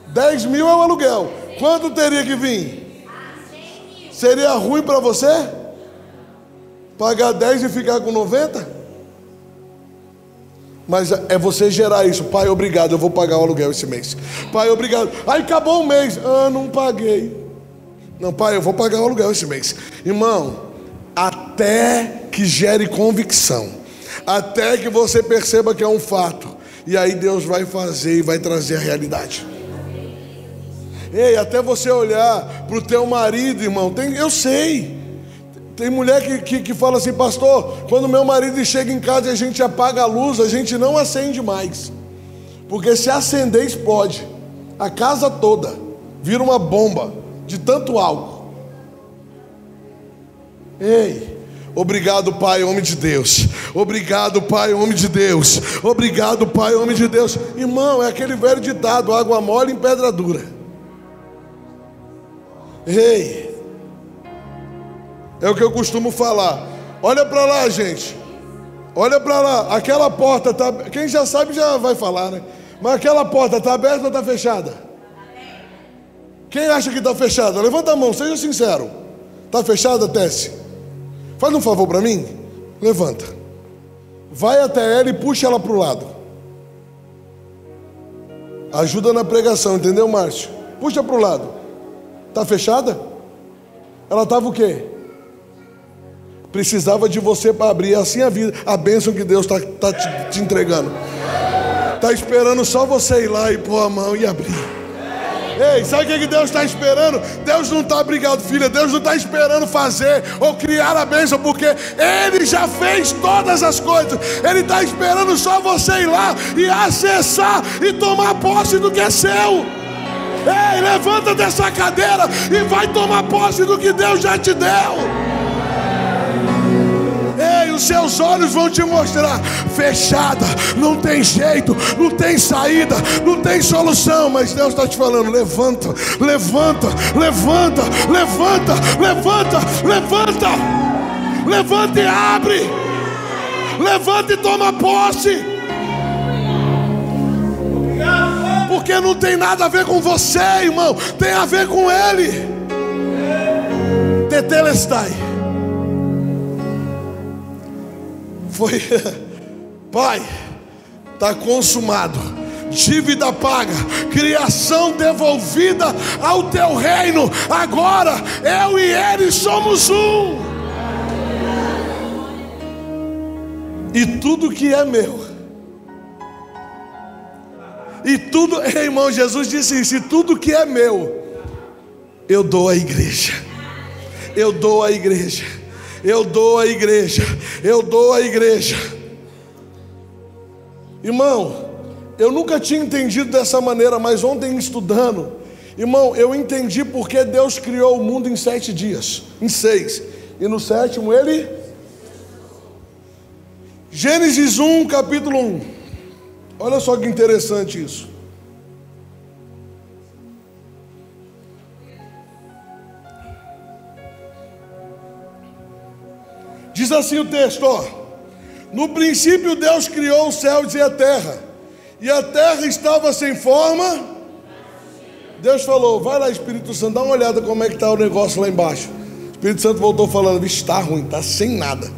S1: 10 mil é o aluguel. Quanto teria que vir? Seria ruim para você? Pagar 10 e ficar com 90? Mas é você gerar isso. Pai, obrigado, eu vou pagar o aluguel esse mês. Pai, obrigado. Aí acabou o mês. Ah, não paguei. Não, pai, eu vou pagar o aluguel esse mês. Irmão, até que gere convicção, até que você perceba que é um fato, e aí Deus vai fazer e vai trazer a realidade. Ei, até você olhar para o teu marido, irmão, eu sei, tem mulher que fala assim, pastor, quando meu marido chega em casa e a gente apaga a luz, a gente não acende mais, porque se acender explode, a casa toda vira uma bomba de tanto álcool. Ei, obrigado, Pai, homem de Deus. Obrigado, Pai, homem de Deus. Obrigado, Pai, homem de Deus. Irmão, é aquele velho ditado, água mole em pedra dura. Ei, é o que eu costumo falar. Olha para lá, gente. Olha para lá. Aquela porta está... Quem já sabe já vai falar, né? Mas aquela porta está aberta ou está fechada? Quem acha que está fechada? Levanta a mão, seja sincero. Está fechada, Tessie? Faz um favor para mim. Levanta. Vai até ela e puxa ela para o lado. Ajuda na pregação, entendeu, Márcio? Puxa para o lado. Está fechada? Ela estava o quê? Precisava de você para abrir assim a vida, a bênção que Deus está te entregando. Está esperando só você ir lá e pôr a mão e abrir. Ei, sabe o que Deus está esperando? Deus não está, obrigado, filha, Deus não está esperando fazer ou criar a bênção, porque Ele já fez todas as coisas. Ele está esperando só você ir lá e acessar e tomar posse do que é seu. Ei, levanta dessa cadeira e vai tomar posse do que Deus já te deu. Ei, os seus olhos vão te mostrar. Fechada, não tem jeito, não tem saída, não tem solução. Mas Deus está te falando: levanta, levanta, levanta, levanta, levanta, levanta. Levanta e abre. Levanta e toma posse. Porque não tem nada a ver com você, irmão. Tem a ver com Ele. Tetelestai. Foi, Pai, está consumado, dívida paga, criação devolvida ao teu reino. Agora eu e ele somos um. E tudo que é meu, e tudo, irmão, Jesus disse isso: e tudo que é meu, eu dou à igreja. Eu dou à igreja. Eu dou à igreja, eu dou à igreja. Irmão, eu nunca tinha entendido dessa maneira, mas ontem estudando, irmão, eu entendi porque Deus criou o mundo em 7 dias, em 6, e no 7º Ele... Gênesis 1, capítulo 1, olha só que interessante isso. Diz assim o texto, ó: no princípio Deus criou os céus e a terra terra estava sem forma. Deus falou: vai lá, Espírito Santo, dá uma olhada como é que está o negócio lá embaixo. O Espírito Santo voltou falando: vixe, está ruim, está sem nada,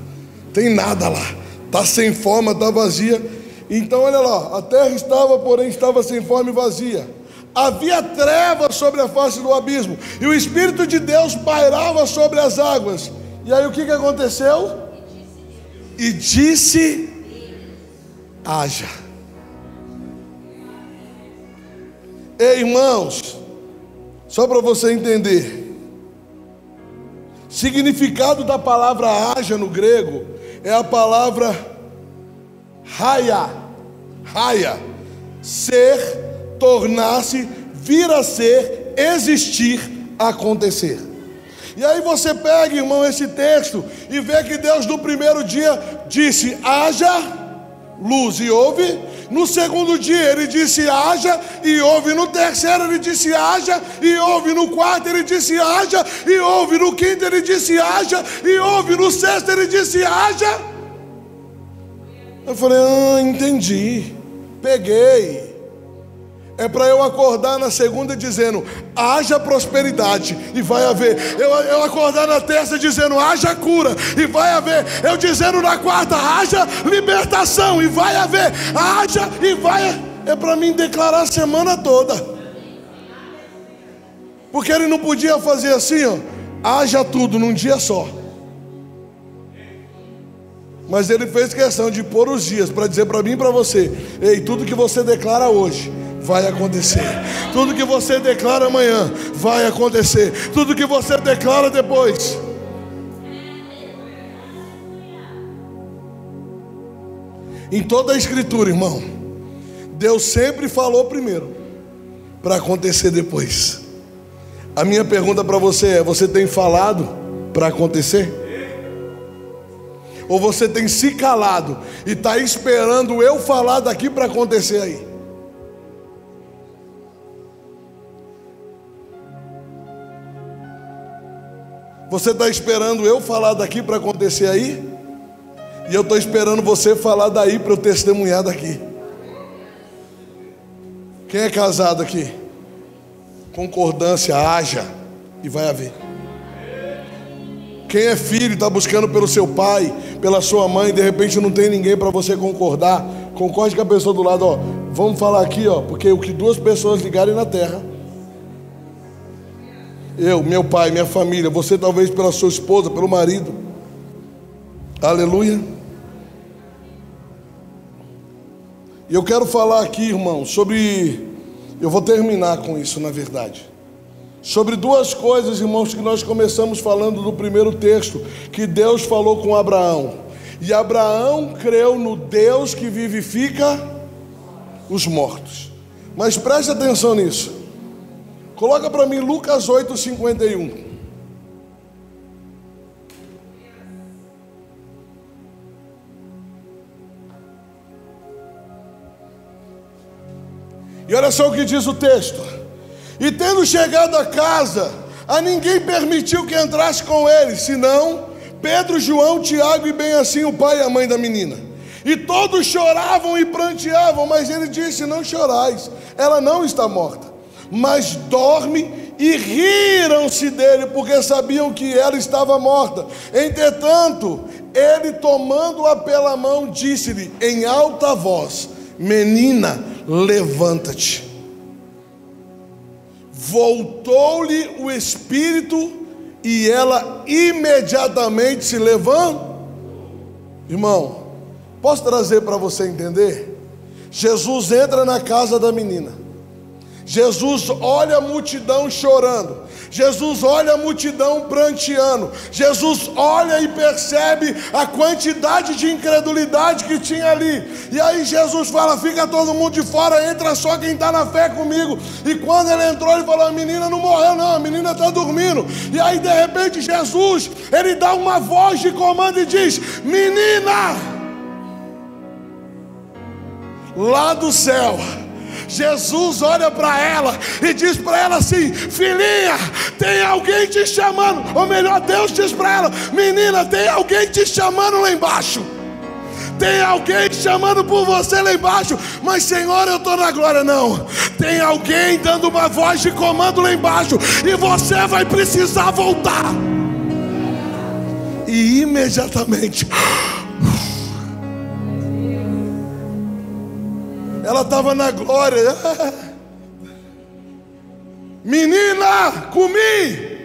S1: tem nada lá, está sem forma, está vazia. Então olha lá, a terra estava, porém estava sem forma e vazia. Havia trevas sobre a face do abismo, e o Espírito de Deus pairava sobre as águas. E aí o que aconteceu? E disse: haja. Ei, irmãos, só para você entender, significado da palavra haja no grego é a palavra raia. Raia, ser, tornar-se, vir a ser, existir, acontecer. E aí você pega, irmão, esse texto e vê que Deus no primeiro dia disse: haja luz, e houve. No segundo dia ele disse: haja, e houve. No terceiro ele disse: haja, e houve. No quarto ele disse: haja, e houve. No quinto ele disse: haja, e houve. No sexto ele disse: haja. Eu falei: entendi, peguei. É para eu acordar na segunda dizendo: haja prosperidade, e vai haver. Eu acordar na terça dizendo: haja cura, e vai haver. Eu dizendo na quarta: haja libertação, e vai haver. Haja e vai. É para mim declarar a semana toda. Porque ele não podia fazer assim, ó, haja tudo num dia só. Mas ele fez questão de pôr os dias para dizer para mim e para você: ei, tudo que você declara hoje vai acontecer. Tudo que você declara amanhã vai acontecer. Tudo que você declara depois. Em toda a escritura, irmão, Deus sempre falou primeiro para acontecer depois. A minha pergunta para você é: você tem falado para acontecer? Ou você tem se calado e está esperando eu falar daqui para acontecer aí? Você está esperando eu falar daqui para acontecer aí? E eu estou esperando você falar daí para eu testemunhar daqui. Quem é casado aqui? Concordância, haja, e vai haver. Quem é filho e está buscando pelo seu pai, pela sua mãe, de repente não tem ninguém para você concordar, concorde com a pessoa do lado, ó. Vamos falar aqui, ó, porque o que duas pessoas ligarem na terra, eu, meu pai, minha família, você talvez pela sua esposa, pelo marido, aleluia. E eu quero falar aqui, irmão, sobre, eu vou terminar com isso, na verdade, sobre duas coisas, irmãos, que nós começamos falando no primeiro texto, que Deus falou com Abraão. E Abraão creu no Deus que vivifica os mortos. Mas preste atenção nisso. Coloca para mim Lucas 8:51. E olha só o que diz o texto. E tendo chegado a casa, a ninguém permitiu que entrasse com ele, senão Pedro, João, Tiago e bem assim o pai e a mãe da menina. E todos choravam e pranteavam, mas ele disse: não chorais, ela não está morta, mas dorme. E riram-se dele, porque sabiam que ela estava morta. Entretanto, ele, tomando-a pela mão, disse-lhe em alta voz: menina, levanta-te. Voltou-lhe o espírito e ela imediatamente se levantou. Irmão, posso trazer para você entender? Jesus entra na casa da menina. Jesus olha a multidão chorando. Jesus olha a multidão pranteando. Jesus olha e percebe a quantidade de incredulidade que tinha ali. E aí Jesus fala: fica todo mundo de fora, entra só quem está na fé comigo. E quando ele entrou, ele falou: a menina não morreu não, a menina está dormindo. E aí de repente Jesus, ele dá uma voz de comando e diz: menina! Lá do céu, Jesus olha para ela e diz para ela assim: filhinha, tem alguém te chamando. Ou melhor, Deus diz para ela: menina, tem alguém te chamando lá embaixo. Tem alguém chamando por você lá embaixo. Mas Senhor, eu estou na glória. Não, tem alguém dando uma voz de comando lá embaixo, e você vai precisar voltar. E imediatamente ela estava na glória. Menina, comi.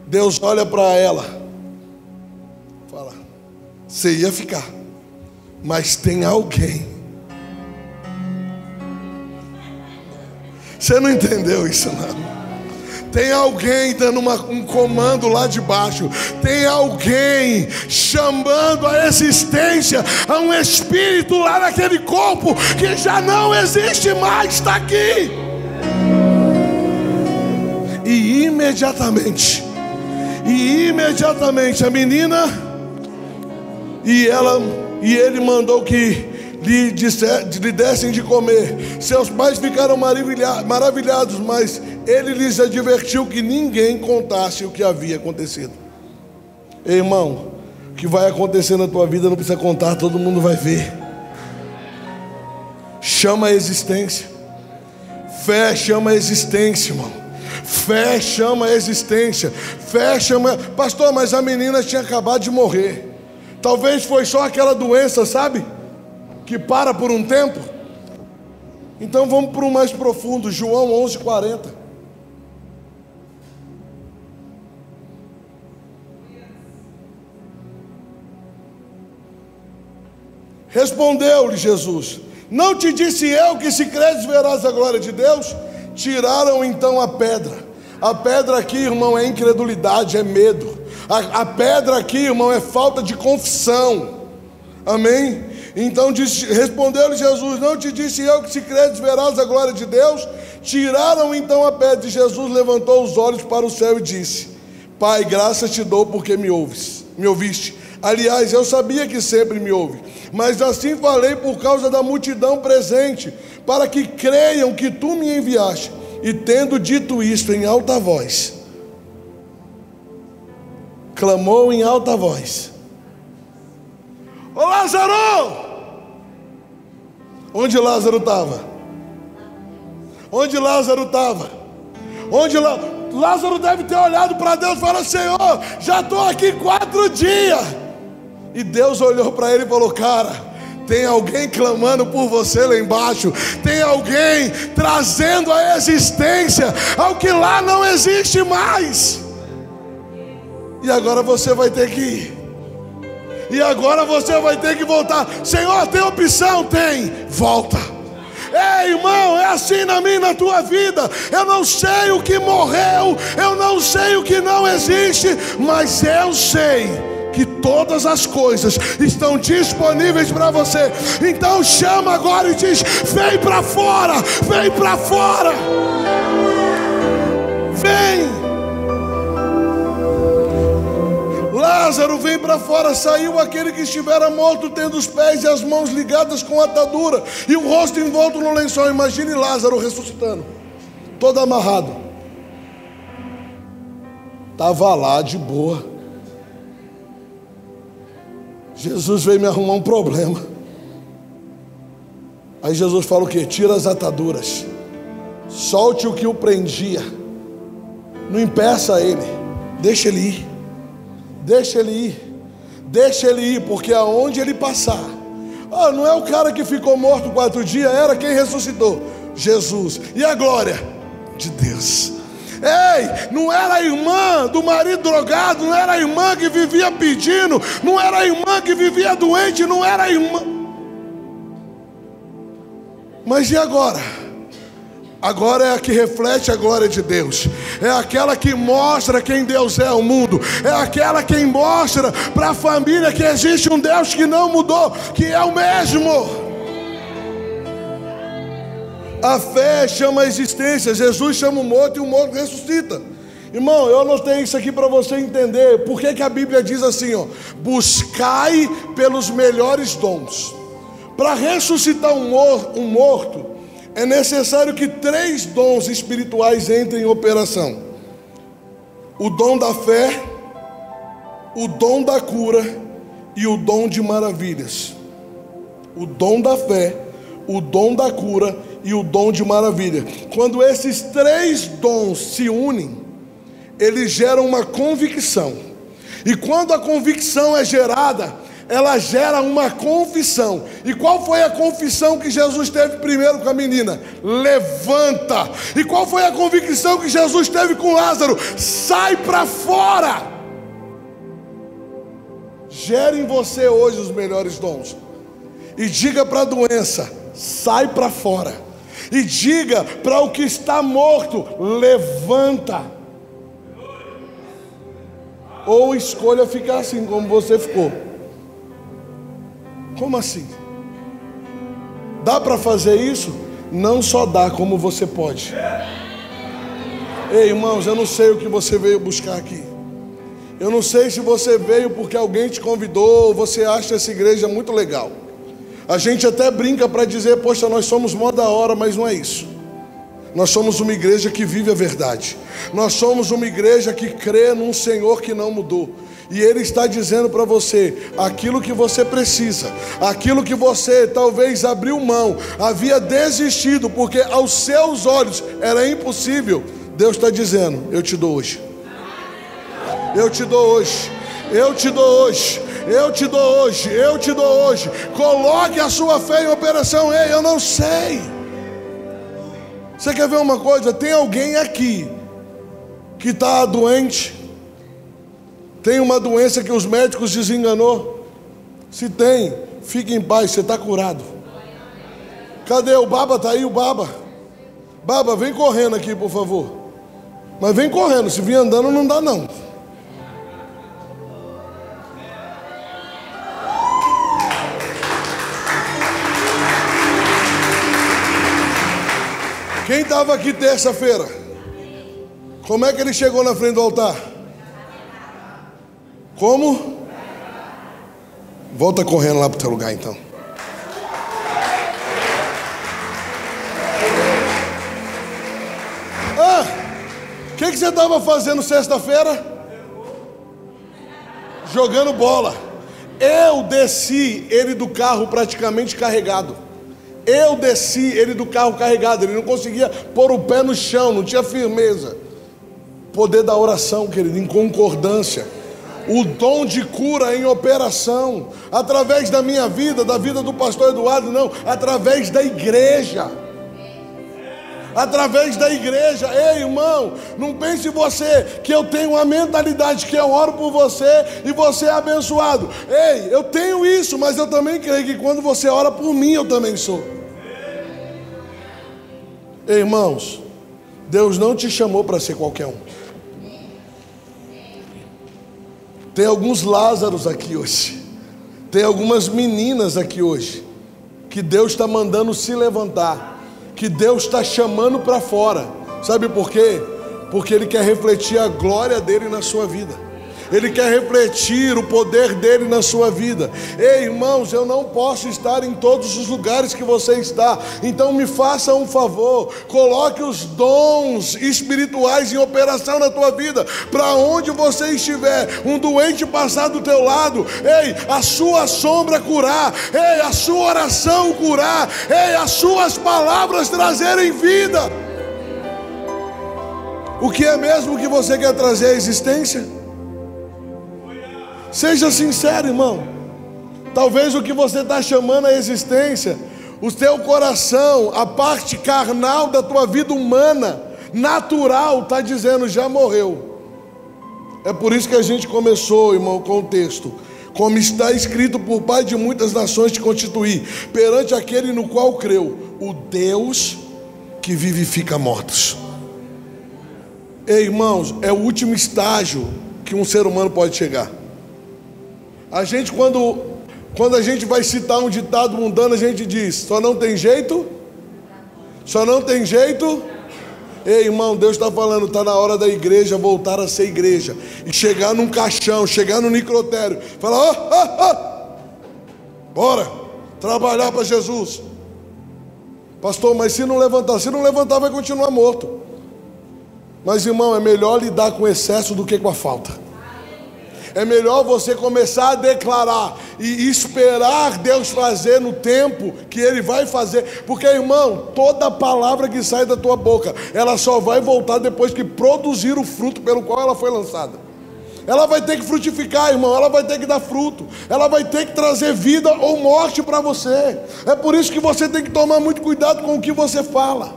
S1: Deus olha para ela, fala: você ia ficar, mas tem alguém. Você não entendeu isso não? Tem alguém dando um comando lá de baixo. Tem alguém chamando a existência a um espírito lá naquele corpo que já não existe mais, está aqui. E imediatamente a menina e ele mandou que lhe dessem de comer. Seus pais ficaram maravilhados, mas ele lhes advertiu que ninguém contasse o que havia acontecido. Ei, irmão, o que vai acontecer na tua vida não precisa contar, todo mundo vai ver. Chama a existência. Fé chama a existência, irmão. Fé chama a existência. Fé chama... Pastor, mas a menina tinha acabado de morrer. Talvez foi só aquela doença, sabe? Que para por um tempo. Então vamos para o mais profundo. João 11:40. Respondeu-lhe Jesus: não te disse eu que se credes verás a glória de Deus? Tiraram então a pedra. A pedra aqui, irmão, é incredulidade, é medo. A pedra aqui, irmão, é falta de confissão. Amém? Então respondeu-lhe Jesus: não te disse eu que se credes verás a glória de Deus? Tiraram então a pedra. E Jesus levantou os olhos para o céu e disse: Pai, graças te dou porque me ouviste. Aliás, eu sabia que sempre me ouve, mas assim falei por causa da multidão presente, para que creiam que tu me enviaste. E tendo dito isto em alta voz, clamou em alta voz. Ô Lázaro! Onde Lázaro estava? Onde Lázaro estava? Lázaro deve ter olhado para Deus e falado: Senhor, já estou aqui 4 dias. E Deus olhou para ele e falou: cara, tem alguém clamando por você lá embaixo. Tem alguém trazendo a existência ao que lá não existe mais. E agora você vai ter que ir. E agora você vai ter que voltar. Senhor, tem opção? Tem. Volta. Ei, irmão, é assim na minha e na tua vida. Eu não sei o que morreu, eu não sei o que não existe, mas eu sei que todas as coisas estão disponíveis para você. Então chama agora e diz: vem para fora, vem para fora. Vem. Lázaro, vem para fora. Saiu aquele que estivera morto, tendo os pés e as mãos ligadas com atadura e o rosto envolto no lençol. Imagine Lázaro ressuscitando, todo amarrado. Estava lá de boa. Jesus veio me arrumar um problema. Aí Jesus fala o quê? Tira as ataduras, solte o que o prendia, não impeça ele, deixa ele ir. Deixa ele ir, deixa ele ir, porque aonde ele passar, não é o cara que ficou morto 4 dias, era quem ressuscitou, Jesus. E a glória de Deus. Ei, não era a irmã do marido drogado, não era a irmã que vivia pedindo, não era a irmã que vivia doente, não era a irmã. Mas e agora? Agora é a que reflete a glória de Deus. É aquela que mostra quem Deus é ao mundo. É aquela que mostra para a família que existe um Deus que não mudou, que é o mesmo. A fé chama a existência. Jesus chama o morto e o morto ressuscita. Irmão, eu anotei isso aqui para você entender por que a Bíblia diz assim, buscai pelos melhores dons. Para ressuscitar um morto, é necessário que 3 dons espirituais entrem em operação: o dom da fé, o dom da cura e o dom de maravilhas. O dom da fé, o dom da cura e o dom de maravilha. Quando esses 3 dons se unem, eles geram uma convicção. E quando a convicção é gerada, ela gera uma confissão. E qual foi a confissão que Jesus teve primeiro com a menina? Levanta. E qual foi a convicção que Jesus teve com Lázaro? Sai para fora. Gere em você hoje os melhores dons. E diga para a doença: sai para fora. E diga para o que está morto: levanta. Ou escolha ficar assim como você ficou. Como assim? Dá para fazer isso? Não só dá, como você pode. Ei, irmãos, eu não sei o que você veio buscar aqui. Eu não sei se você veio porque alguém te convidou, ou você acha essa igreja muito legal. A gente até brinca para dizer: poxa, nós somos mó da hora, mas não é isso. Nós somos uma igreja que vive a verdade. Nós somos uma igreja que crê num Senhor que não mudou. E Ele está dizendo para você aquilo que você precisa, aquilo que você talvez abriu mão, havia desistido, porque aos seus olhos era impossível. Deus está dizendo: eu te dou hoje. Eu te dou hoje. Eu te dou hoje. Eu te dou hoje. Eu te dou hoje. Coloque a sua fé em operação. Ei, eu não sei. Você quer ver uma coisa? Tem alguém aqui que está doente? Tem uma doença que os médicos desenganou? Se tem, fique em paz, você está curado. Cadê o Baba? Está aí o Baba. Baba, vem correndo aqui, por favor. Mas vem correndo, se vir andando não dá não. Quem estava aqui terça-feira? Como é que ele chegou na frente do altar? Como? Volta correndo lá para o teu lugar então. O que você estava fazendo sexta-feira? Jogando bola. Eu desci ele do carro praticamente carregado. Eu desci ele do carro carregado. Ele não conseguia pôr o pé no chão, não tinha firmeza. Poder da oração, querido, em concordância. O dom de cura em operação. Através da minha vida, da vida do pastor Eduardo, não. Através da igreja. Através da igreja. Ei, irmão, não pense você que eu tenho uma mentalidade que eu oro por você e você é abençoado. Ei, eu tenho isso, mas eu também creio que quando você ora por mim, eu também sou. Ei, irmãos, Deus não te chamou para ser qualquer um. Tem alguns Lázaros aqui hoje. Tem algumas meninas aqui hoje que Deus está mandando se levantar, que Deus está chamando para fora. Sabe por quê? Porque Ele quer refletir a glória dEle na sua vida. Ele quer refletir o poder dEle na sua vida. Ei, irmãos, eu não posso estar em todos os lugares que você está. Então me faça um favor. Coloque os dons espirituais em operação na tua vida. Para onde você estiver, um doente passar do teu lado, ei, a sua sombra curar. Ei, a sua oração curar. Ei, as suas palavras trazerem vida. O que é mesmo que você quer trazer à existência? Seja sincero, irmão. Talvez o que você está chamando à existência, o teu coração, a parte carnal da tua vida humana, natural, está dizendo, já morreu. É por isso que a gente começou, irmão, com o texto. Como está escrito, por Pai de muitas nações te constituí, perante aquele no qual creu, o Deus que vivifica mortos. Ei, irmãos, é o último estágio que um ser humano pode chegar. A gente, quando a gente vai citar um ditado mundano, a gente diz, só não tem jeito? Só não tem jeito? Ei, irmão, Deus está falando, está na hora da igreja voltar a ser igreja. E chegar num caixão, chegar no necrotério, falar, bora, trabalhar para Jesus. Pastor, mas se não levantar vai continuar morto. Mas, irmão, é melhor lidar com o excesso do que com a falta. É melhor você começar a declarar e esperar Deus fazer no tempo que Ele vai fazer. Porque, irmão, toda palavra que sai da tua boca, ela só vai voltar depois que produzir o fruto pelo qual ela foi lançada. Ela vai ter que frutificar, irmão, ela vai ter que dar fruto. Ela vai ter que trazer vida ou morte para você. É por isso que você tem que tomar muito cuidado com o que você fala.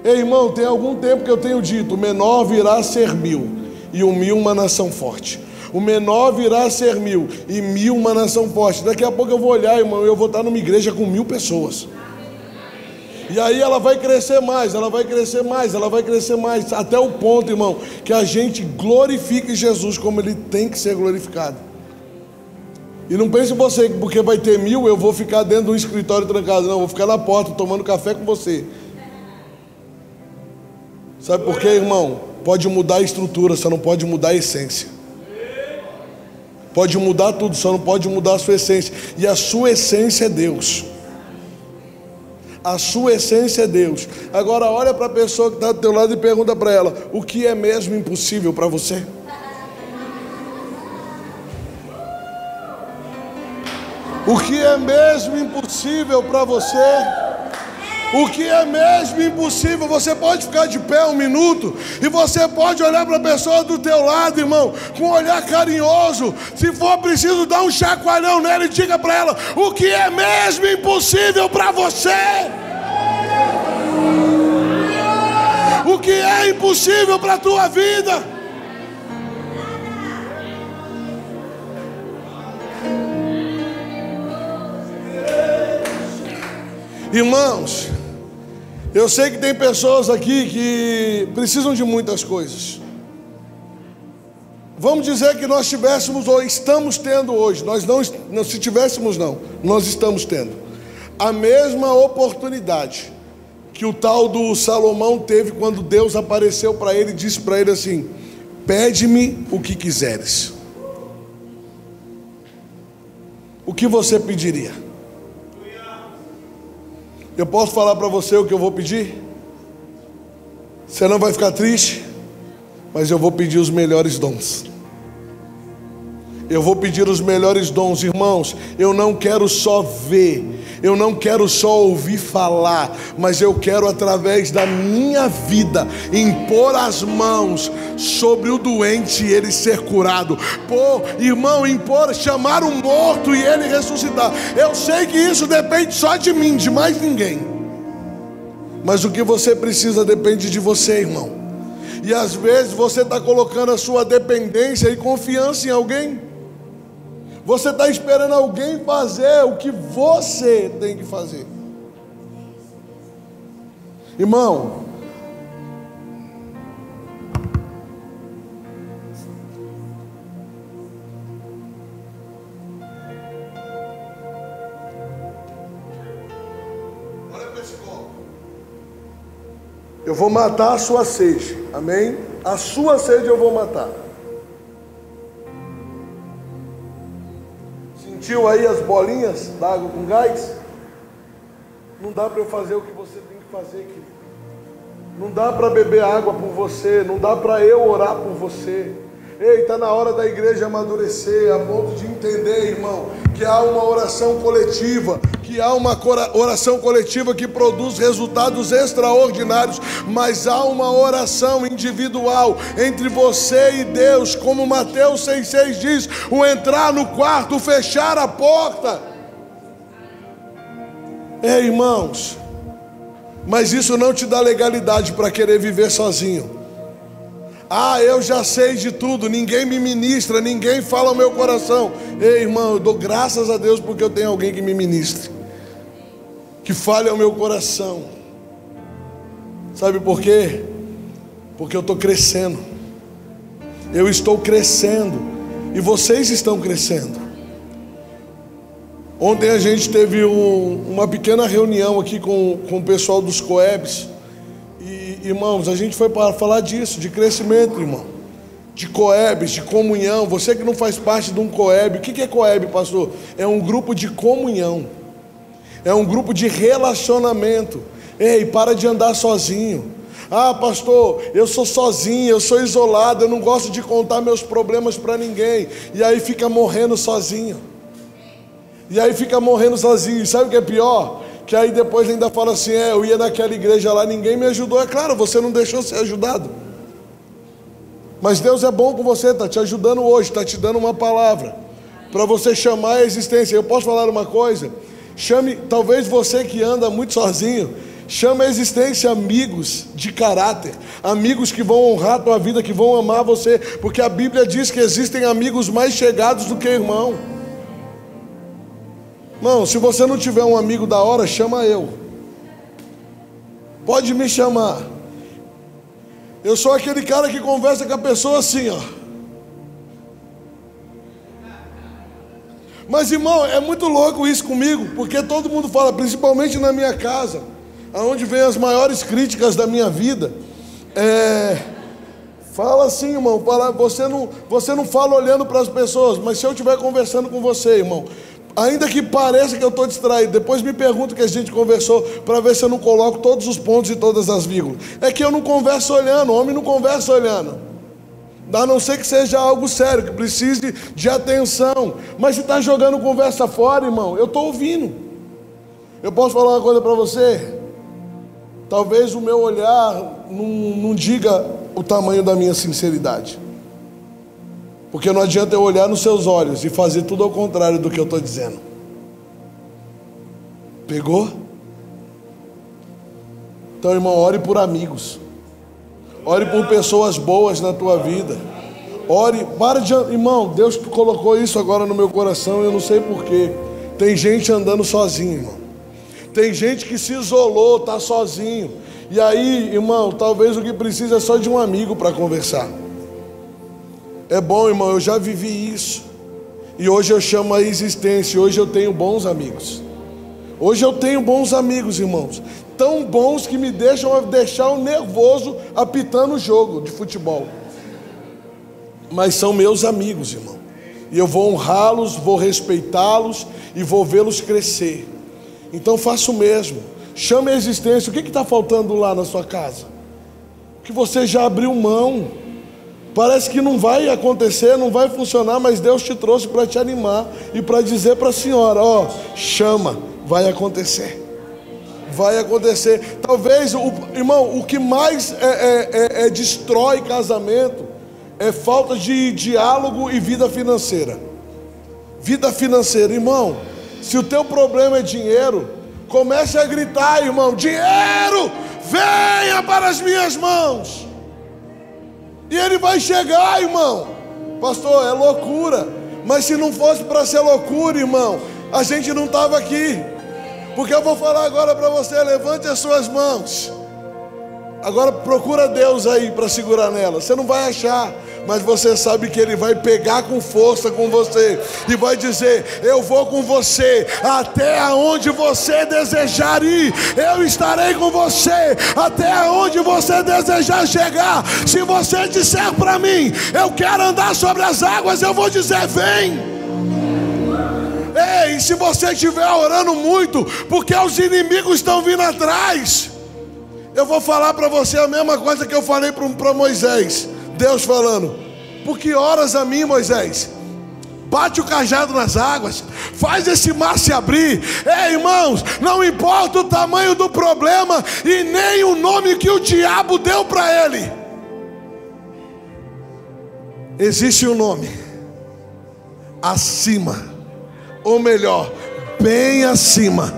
S1: Ei, irmão, tem algum tempo que eu tenho dito, o menor virá a ser 1000. E o 1000 uma nação forte. O menor virá a ser 1000 e 1000 uma nação forte. Daqui a pouco eu vou olhar, irmão, eu vou estar numa igreja com 1000 pessoas. E aí ela vai crescer mais, ela vai crescer mais, ela vai crescer mais, até o ponto, irmão, que a gente glorifique Jesus como Ele tem que ser glorificado. E não pense você que porque vai ter 1000 eu vou ficar dentro de um escritório trancado. Não, eu vou ficar na porta tomando café com você. Sabe por quê, irmão? Pode mudar a estrutura, só não pode mudar a essência. Pode mudar tudo, só não pode mudar a sua essência. E a sua essência é Deus. A sua essência é Deus. Agora olha para a pessoa que está do teu lado e pergunta para ela, o que é mesmo impossível para você? O que é mesmo impossível para você? O que é mesmo impossível? Você pode ficar de pé um minuto e você pode olhar para a pessoa do teu lado, irmão, com um olhar carinhoso. Se for preciso, dar um chacoalhão nela e diga para ela, o que é mesmo impossível para você? O que é impossível para a tua vida? Irmãos, eu sei que tem pessoas aqui que precisam de muitas coisas. Vamos dizer que nós tivéssemos ou estamos tendo hoje, nós não, se tivéssemos não, nós estamos tendo a mesma oportunidade que o tal do Salomão teve quando Deus apareceu para ele e disse para ele assim, pede-me o que quiseres. O que você pediria? Eu posso falar para você o que eu vou pedir? Você não vai ficar triste, mas eu vou pedir os melhores dons. Eu vou pedir os melhores dons, irmãos. Eu não quero só ver, eu não quero só ouvir falar, mas eu quero, através da minha vida, impor as mãos sobre o doente e ele ser curado. Pô, irmão, chamar o morto e ele ressuscitar. Eu sei que isso depende só de mim, de mais ninguém. Mas o que você precisa depende de você, irmão. E às vezes você está colocando a sua dependência e confiança em alguém. Você está esperando alguém fazer o que você tem que fazer. Irmão, olha para esse copo. Eu vou matar a sua sede, amém? A sua sede eu vou matar. Sentiu aí as bolinhas d'água com gás? Não dá para eu fazer o que você tem que fazer, querido. Não dá para beber água por você. Não dá para eu orar por você. Ei, está na hora da igreja amadurecer, a ponto de entender, irmão, que há uma oração coletiva, que produz resultados extraordinários, mas há uma oração individual entre você e Deus, como Mateus 6,6 diz, o entrar no quarto, o fechar a porta. Ei, irmãos, mas isso não te dá legalidade para querer viver sozinho. Ah, eu já sei de tudo, ninguém me ministra, ninguém fala ao meu coração. Ei, irmão, eu dou graças a Deus porque eu tenho alguém que me ministre, que fale ao meu coração. Sabe por quê? Porque eu estou crescendo. Eu estou crescendo e vocês estão crescendo. Ontem a gente teve uma pequena reunião aqui com o pessoal dos Coebs. Irmãos, a gente foi para falar disso, de crescimento, irmão, de Coebs, de comunhão. Você que não faz parte de um Coeb, o que é Coeb, pastor? É um grupo de comunhão, é um grupo de relacionamento. Ei, para de andar sozinho. Ah, pastor, eu sou sozinho, eu sou isolado, eu não gosto de contar meus problemas para ninguém. E aí fica morrendo sozinho. E sabe o que é pior? Que aí depois ainda fala assim, eu ia naquela igreja lá, ninguém me ajudou. É claro, você não deixou ser ajudado. Mas Deus é bom com você, está te ajudando hoje, está te dando uma palavra para você chamar a existência. Eu posso falar uma coisa? Talvez você que anda muito sozinho, chame a existência amigos de caráter, amigos que vão honrar a tua vida, que vão amar você, porque a Bíblia diz que existem amigos mais chegados do que irmão. Irmão, se você não tiver um amigo da hora, chama eu. Pode me chamar. Eu sou aquele cara que conversa com a pessoa assim, ó. Mas, irmão, é muito louco isso comigo, porque todo mundo fala, principalmente na minha casa, aonde vem as maiores críticas da minha vida. Fala assim, irmão, você não fala olhando para as pessoas, mas se eu estiver conversando com você, irmão, ainda que pareça que eu estou distraído, depois me pergunta o que a gente conversou, para ver se eu não coloco todos os pontos e todas as vírgulas. É que eu não converso olhando, o homem não conversa olhando, a não ser que seja algo sério, que precise de atenção. Mas se está jogando conversa fora, irmão, eu estou ouvindo. Eu posso falar uma coisa para você? Talvez o meu olhar não diga o tamanho da minha sinceridade. Porque não adianta eu olhar nos seus olhos e fazer tudo ao contrário do que eu estou dizendo. Pegou? Então, irmão, ore por amigos. Ore por pessoas boas na tua vida. Ore, irmão, Deus colocou isso agora no meu coração, eu não sei porquê. Tem gente andando sozinho, irmão. Tem gente que se isolou, está sozinho. E aí, irmão, talvez o que precisa é só de um amigo para conversar. É bom, irmão, eu já vivi isso. E hoje eu chamo a existência. Hoje eu tenho bons amigos. Hoje eu tenho bons amigos, irmãos. Tão bons que me deixar o nervoso apitando o jogo de futebol. Mas são meus amigos, irmão. E eu vou honrá-los, vou respeitá-los e vou vê-los crescer. Então faça o mesmo. Chame a existência. O que está faltando lá na sua casa? Que você já abriu mão. Parece que não vai acontecer, não vai funcionar, mas Deus te trouxe para te animar e para dizer para a senhora, ó, chama, vai acontecer. Vai acontecer. Talvez, irmão, o que mais destrói casamento é falta de diálogo e vida financeira. Vida financeira, irmão, se o teu problema é dinheiro, comece a gritar, irmão, dinheiro, venha para as minhas mãos. E ele vai chegar, irmão. Pastor, é loucura. Mas se não fosse para ser loucura, irmão, a gente não estava aqui. Porque eu vou falar agora para você, levante as suas mãos. Agora procura Deus aí para segurar nela. Você não vai achar, mas você sabe que Ele vai pegar com força com você e vai dizer, eu vou com você até aonde você desejar ir. Eu estarei com você até aonde você desejar chegar. Se você disser para mim, eu quero andar sobre as águas, eu vou dizer, vem. Ei, se você estiver orando muito, porque os inimigos estão vindo atrás, eu vou falar para você a mesma coisa que eu falei para Moisés. Deus falando, por que oras a mim, Moisés? Bate o cajado nas águas, faz esse mar se abrir. Ei, irmãos, não importa o tamanho do problema e nem o nome que o diabo deu para ele. Existe um nome acima, ou melhor, bem acima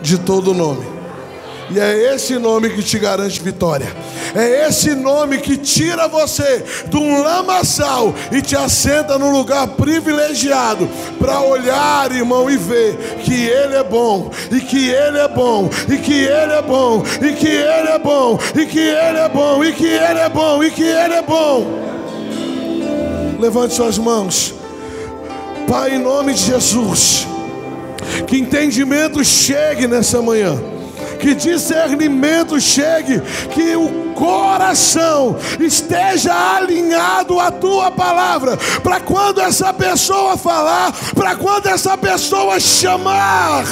S1: de todo nome. E é esse nome que te garante vitória. É esse nome que tira você de um lamaçal e te assenta num lugar privilegiado para olhar, irmão, e ver que Ele é bom, e que Ele é bom, e que Ele é bom, e que Ele é bom, e que Ele é bom, e que Ele é bom, e que Ele é bom. Levante suas mãos. Pai, em nome de Jesus, que entendimento chegue nessa manhã, que discernimento chegue, que o coração esteja alinhado à tua palavra, para quando essa pessoa falar, para quando essa pessoa chamar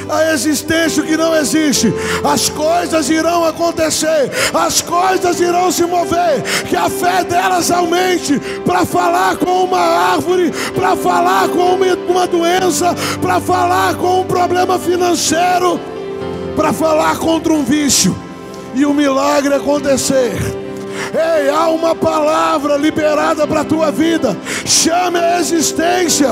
S1: a existência que não existe, as coisas irão acontecer, as coisas irão se mover, que a fé delas aumente para falar com uma árvore, para falar com uma doença, para falar com um problema financeiro, para falar contra um vício e o milagre acontecer. Ei, há uma palavra liberada para a tua vida. Chame a existência.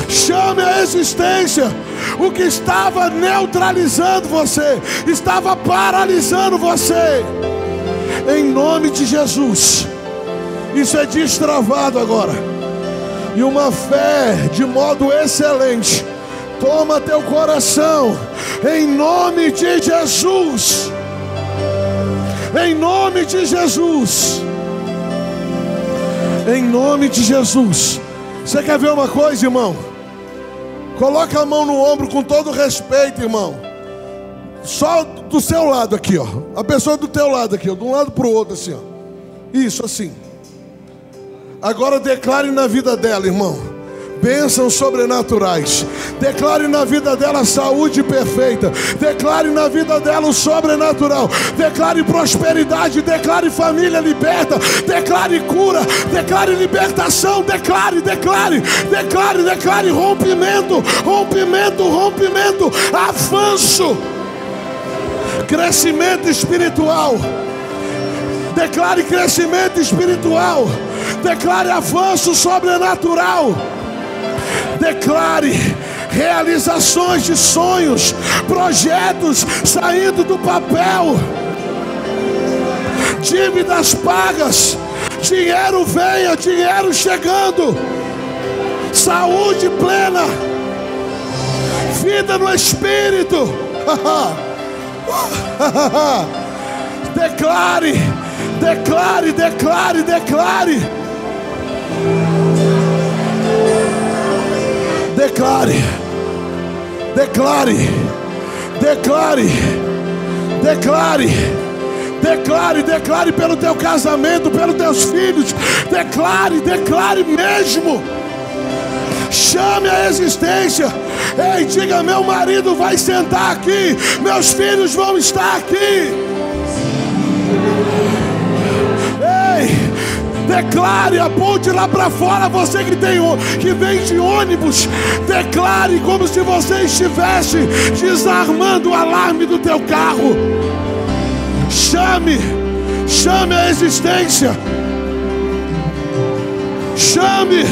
S1: Chame a existência. O que estava neutralizando você, estava paralisando você, em nome de Jesus, isso é destravado agora. E uma fé de modo excelente toma teu coração, em nome de Jesus. Em nome de Jesus. Em nome de Jesus. Você quer ver uma coisa, irmão? Coloca a mão no ombro com todo respeito, irmão. Só do seu lado aqui, ó. A pessoa do teu lado aqui, ó. De um lado para o outro, assim, ó. Isso, assim. Agora declare na vida dela, irmão, bênçãos sobrenaturais. Declare na vida dela saúde perfeita. Declare na vida dela o sobrenatural. Declare prosperidade. Declare família liberta. Declare cura. Declare libertação. Declare rompimento. Rompimento. Avanço. Crescimento espiritual. Declare crescimento espiritual. Declare avanço sobrenatural. Declare realizações de sonhos, projetos saindo do papel, dívidas pagas, dinheiro venha, dinheiro chegando, saúde plena, vida no Espírito. Declare. Declare pelo teu casamento, pelos teus filhos. Declare mesmo. Chame a existência. Ei, diga: meu marido vai sentar aqui, meus filhos vão estar aqui. Ei,
S2: Declare, aponte lá para fora. Você que vem de ônibus, declare como se você estivesse desarmando o alarme do teu carro. Chame a existência. Chame.